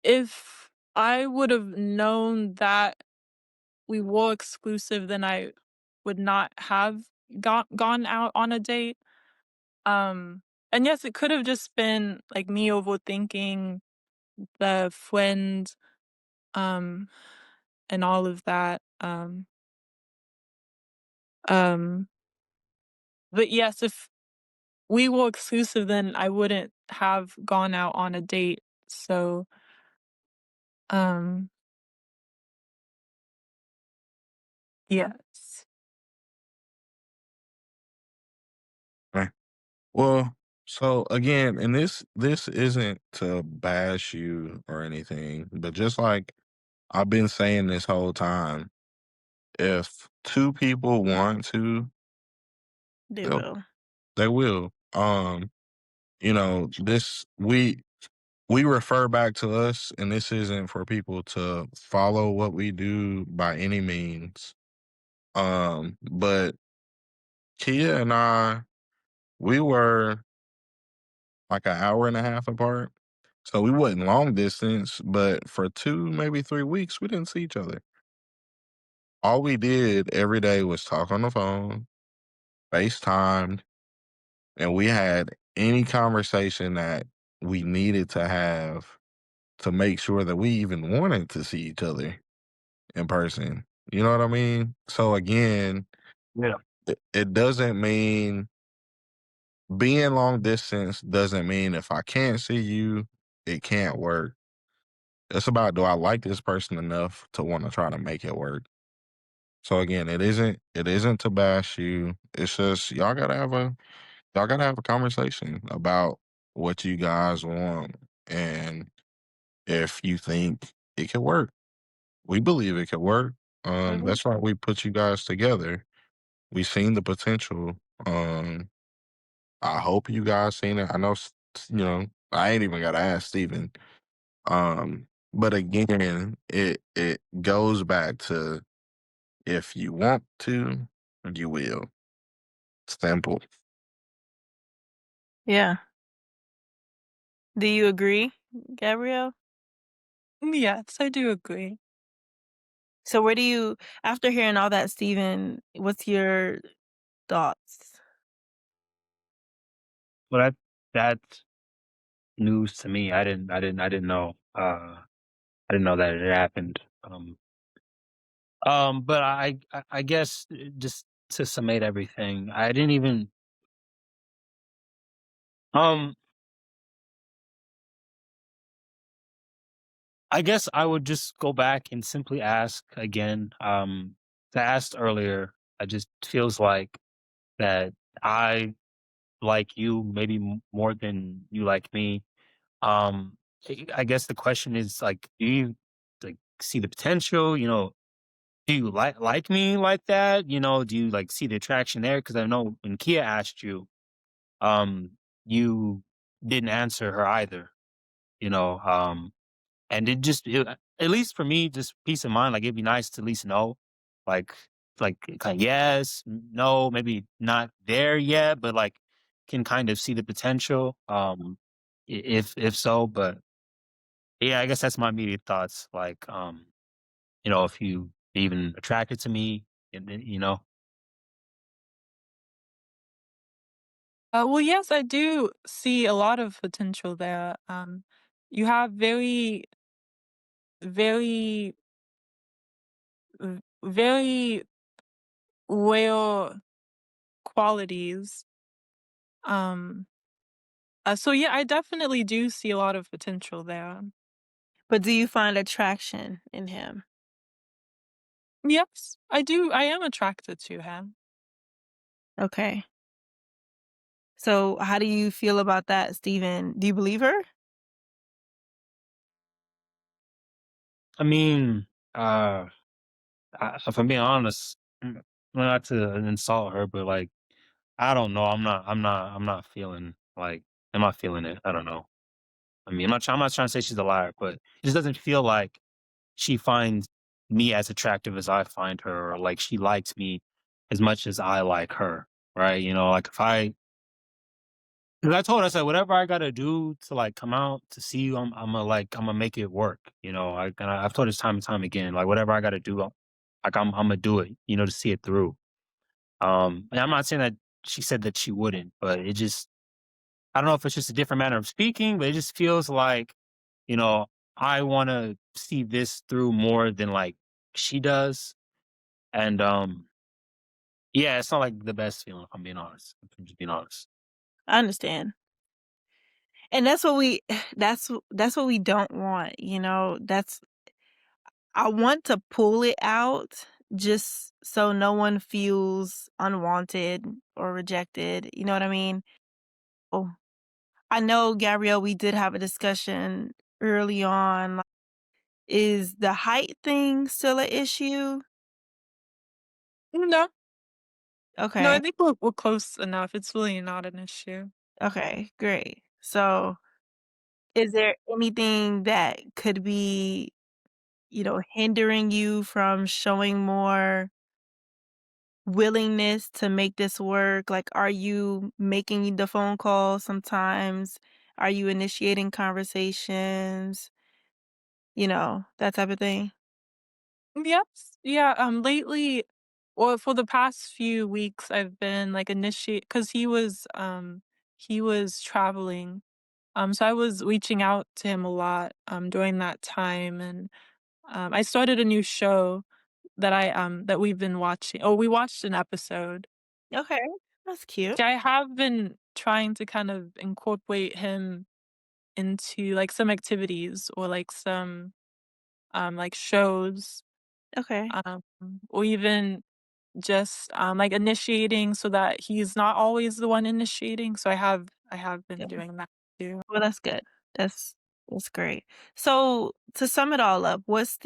Speaker 6: if I would have known that we were exclusive, then I would not have gone out on a date. Um, and yes, it could have just been like me overthinking the friend, um, and all of that. Um, but yes, if we were exclusive, then I wouldn't have gone out on a date. So, um, yes.
Speaker 7: Okay. Well, so again, and this isn't to bash you or anything, but just like I've been saying this whole time, if two people want to,
Speaker 2: They
Speaker 7: they'll
Speaker 2: will.
Speaker 7: they will. You know, this we refer back to us, and this isn't for people to follow what we do by any means. But Kia and I, we were like an hour and a half apart. So we wasn't long distance, but for 2, maybe 3 weeks, we didn't see each other. All we did every day was talk on the phone, FaceTime, and we had any conversation that we needed to have to make sure that we even wanted to see each other in person. You know what I mean? So again,
Speaker 3: Yeah.
Speaker 7: it doesn't mean being long distance doesn't mean if I can't see you, it can't work. It's about, do I like this person enough to want to try to make it work? So again, it isn't to bash you. It's just y'all gotta have a conversation about what you guys want, and if you think it can work. We believe it can work.
Speaker 2: Mhm.
Speaker 7: That's why we put you guys together. We seen the potential. Um, I hope you guys seen it. I know, I ain't even gotta ask Steven. But again, it goes back to, if you want to, you will. Simple.
Speaker 2: Yeah. Do you agree, Gabrielle?
Speaker 6: Yes, I do agree.
Speaker 2: So where do you after hearing all that, Steven, what's your thoughts?
Speaker 4: But that's news to me. I didn't know. I didn't know that it happened. But I guess just to summate everything, I didn't even. Um, I guess I would just go back and simply ask again. I asked earlier. I just feels like that I like you maybe more than you like me. I guess the question is like, do you like see the potential? Do you like me like that? Do you like see the attraction there? Because I know when Kia asked you, um, you didn't answer her either. You know, and at least for me, just peace of mind. Like it'd be nice to at least know, like kind of yes, no, maybe not there yet, but like can kind of see the potential. If so, but yeah, I guess that's my immediate thoughts. Like, if you even attracted to me, and then.
Speaker 6: Well, yes, I do see a lot of potential there. You have very, very, very rare qualities. Um, so yeah, I definitely do see a lot of potential there.
Speaker 2: But do you find attraction in him?
Speaker 6: Yes, I do. I am attracted to him.
Speaker 2: Okay. So how do you feel about that, Steven? Do you believe her?
Speaker 4: I mean, if I'm being honest, not to insult her, but like, I don't know. I'm not feeling like, I'm not feeling it. I don't know. I mean, I'm not trying to say she's a liar, but it just doesn't feel like she finds me as attractive as I find her, or like she likes me as much as I like her. Right? Like because I told her, I said, whatever I gotta do to like come out to see you, I'm gonna make it work. I've told her this time and time again, like whatever I gotta do, I'm gonna do it, to see it through. And I'm not saying that she said that she wouldn't, but it just, I don't know if it's just a different manner of speaking, but it just feels like, you know, I want to see this through more than like she does. And yeah, it's not like the best feeling if I'm being honest. If I'm just being honest.
Speaker 2: I understand. And that's what we that's what we don't want, That's I want to pull it out just so no one feels unwanted or rejected, you know what I mean? Oh, I know, Gabrielle, we did have a discussion early on. Is the height thing still an issue?
Speaker 6: No, no,
Speaker 2: Okay.
Speaker 6: I think we're close enough. It's really not an issue.
Speaker 2: Okay, great. So, is there anything that could be, hindering you from showing more willingness to make this work? Like, are you making the phone call sometimes? Are you initiating conversations? That type of thing?
Speaker 6: Yes, yeah. Lately, or for the past few weeks, I've been like initiate because he was traveling. So I was reaching out to him a lot during that time, and I started a new show that we've been watching. Oh, we watched an episode.
Speaker 2: Okay, that's cute.
Speaker 6: I have been trying to kind of incorporate him into like some activities or like some like shows,
Speaker 2: Okay.
Speaker 6: um, or even just like initiating so that he's not always the one initiating. So I have been
Speaker 2: Yeah.
Speaker 6: doing that too.
Speaker 2: Well, that's good. That's that's great. So to sum it all up, what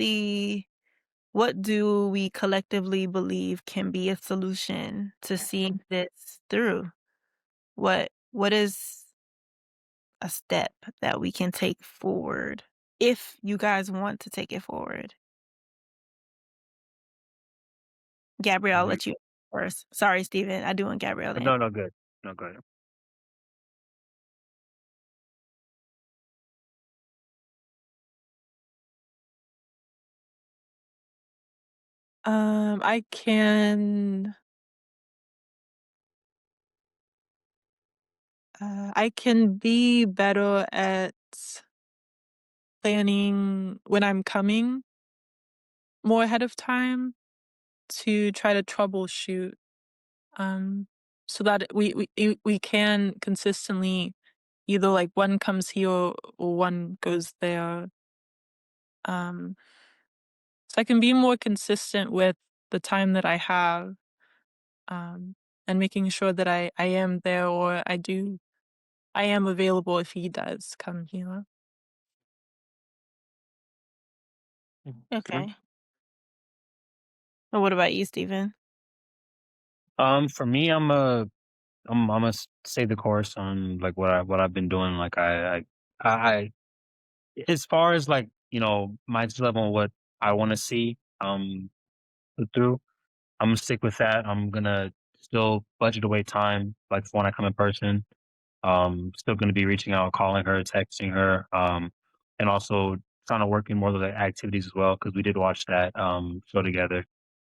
Speaker 2: do we collectively believe can be a solution to seeing this through? What is a step that we can take forward if you guys want to take it forward? Gabrielle, I'll
Speaker 4: You
Speaker 2: let you first. Sorry, Steven. I do want Gabrielle to answer.
Speaker 4: no, no, good. No, good.
Speaker 6: I can I can be better at planning when I'm coming more ahead of time to try to troubleshoot, um, so that we can consistently either like one comes here or one goes there. Um, so I can be more consistent with the time that I have, um, and making sure that I am there or I am available if he does come here.
Speaker 4: Good.
Speaker 2: Okay. Well, what about you, Steven?
Speaker 4: For me, I'm gonna stay the course on like what I've been doing. Like I as far as like my level and what I want to see put through, I'm gonna stick with that. I'm gonna still budget away time like for when I come in person. Still gonna be reaching out, calling her, texting her, and also kind of working more of the activities as well because we did watch that show together.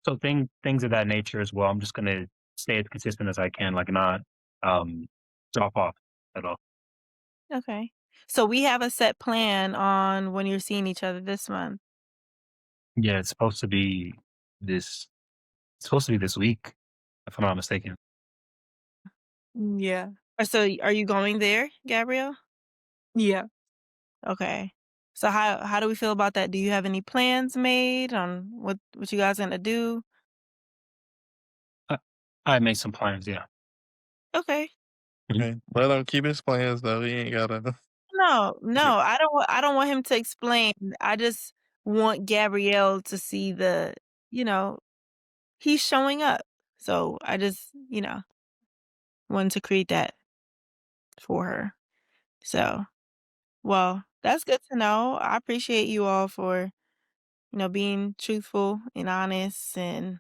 Speaker 4: So things of that nature as well. I'm just gonna stay as consistent as I can, like not um drop off at all.
Speaker 2: Okay. So we have a set plan on when you're seeing each other this month.
Speaker 4: Yeah, this it's supposed to be this week, if I'm not mistaken.
Speaker 6: Yeah.
Speaker 2: So are you going there, Gabrielle?
Speaker 6: Yeah.
Speaker 2: Okay. So how do we feel about that? Do you have any plans made on what you guys gonna do?
Speaker 4: I, I made some plans, yeah.
Speaker 2: Okay.
Speaker 7: Okay, let him keep his plans though. He ain't gotta.
Speaker 2: No,
Speaker 4: Yeah.
Speaker 2: no, I don't want him to explain. I just want Gabrielle to see you know, he's showing up. So I just, wanted to create that for her. So, well, that's good to know. I appreciate you all for, being truthful and honest and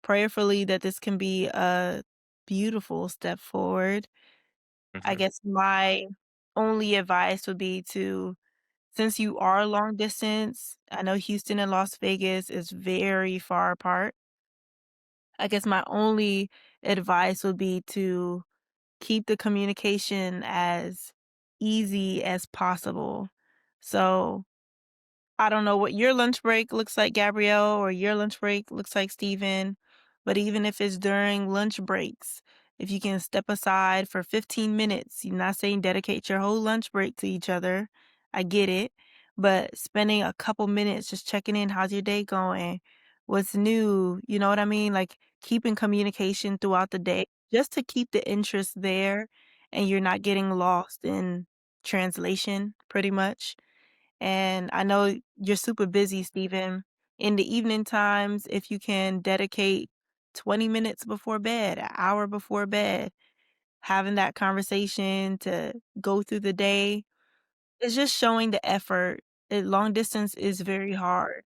Speaker 2: prayerfully that this can be a beautiful step forward. I
Speaker 7: Mhm.
Speaker 2: guess my only advice would be to, since you are long distance, I know Houston and Las Vegas is very far apart. I guess my only advice would be to keep the communication as easy as possible. So I don't know what your lunch break looks like, Gabrielle, or your lunch break looks like, Steven. But even if it's during lunch breaks, if you can step aside for 15 minutes, you're not saying dedicate your whole lunch break to each other. I get it. But spending a couple minutes just checking in, how's your day going? What's new? You know what I mean? Like keeping communication throughout the day just to keep the interest there and you're not getting lost in translation, pretty much. And I know you're super busy, Stephen. In the evening times, if you can dedicate 20 minutes before bed, an hour before bed, having that conversation to go through the day, it's just showing the effort. Long distance is very hard,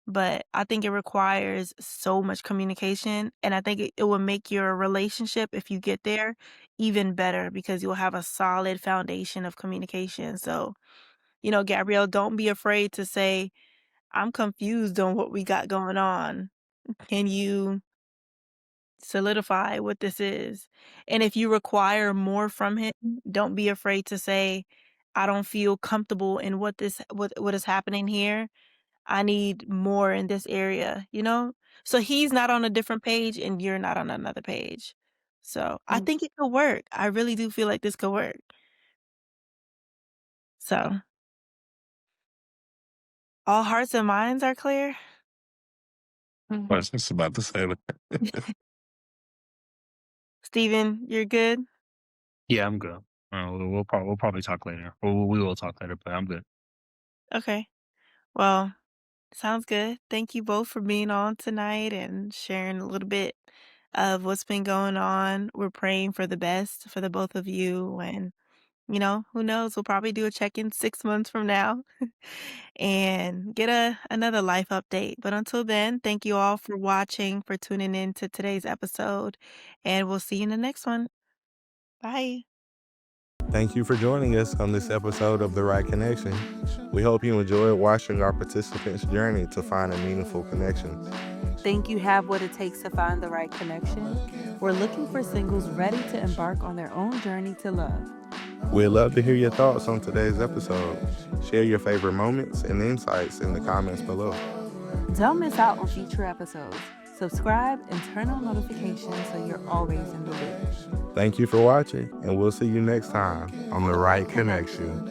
Speaker 2: but I think it requires so much communication. And I think it will make your relationship, if you get there, even better because you'll have a solid foundation of communication. So, Gabrielle, don't be afraid to say, I'm confused on what we got going on. Can you solidify what this is? And if you require more from him, don't be afraid to say, I don't feel comfortable in what is happening here. I need more in this area, you know? So he's not on a different page and you're not on another page. So I
Speaker 6: Mm.
Speaker 2: think it could work. I really do feel like this could work. So, all hearts and minds are clear?
Speaker 7: I was just about to say that.
Speaker 2: Steven, you're good?
Speaker 4: Yeah, I'm good. We'll probably talk later. We will talk later, but I'm good.
Speaker 2: Okay. Well, sounds good. Thank you both for being on tonight and sharing a little bit of what's been going on. We're praying for the best for the both of you. And, who knows? We'll probably do a check in 6 months from now and get another life update. But until then, thank you all for watching, for tuning in to today's episode. And we'll see you in the next one. Bye.
Speaker 1: Thank you for joining us on this episode of The Right Connection. We hope you enjoyed watching our participants' journey to find a meaningful connection.
Speaker 8: Think you have what it takes to find the right connection? We're looking for singles ready to embark on their own journey to love.
Speaker 1: We'd love to hear your thoughts on today's episode. Share your favorite moments and insights in the comments below.
Speaker 8: Don't miss out on future episodes. Subscribe and turn on notifications so you're always in the loop.
Speaker 1: Thank you for watching, and we'll see you next time on The Right Connection.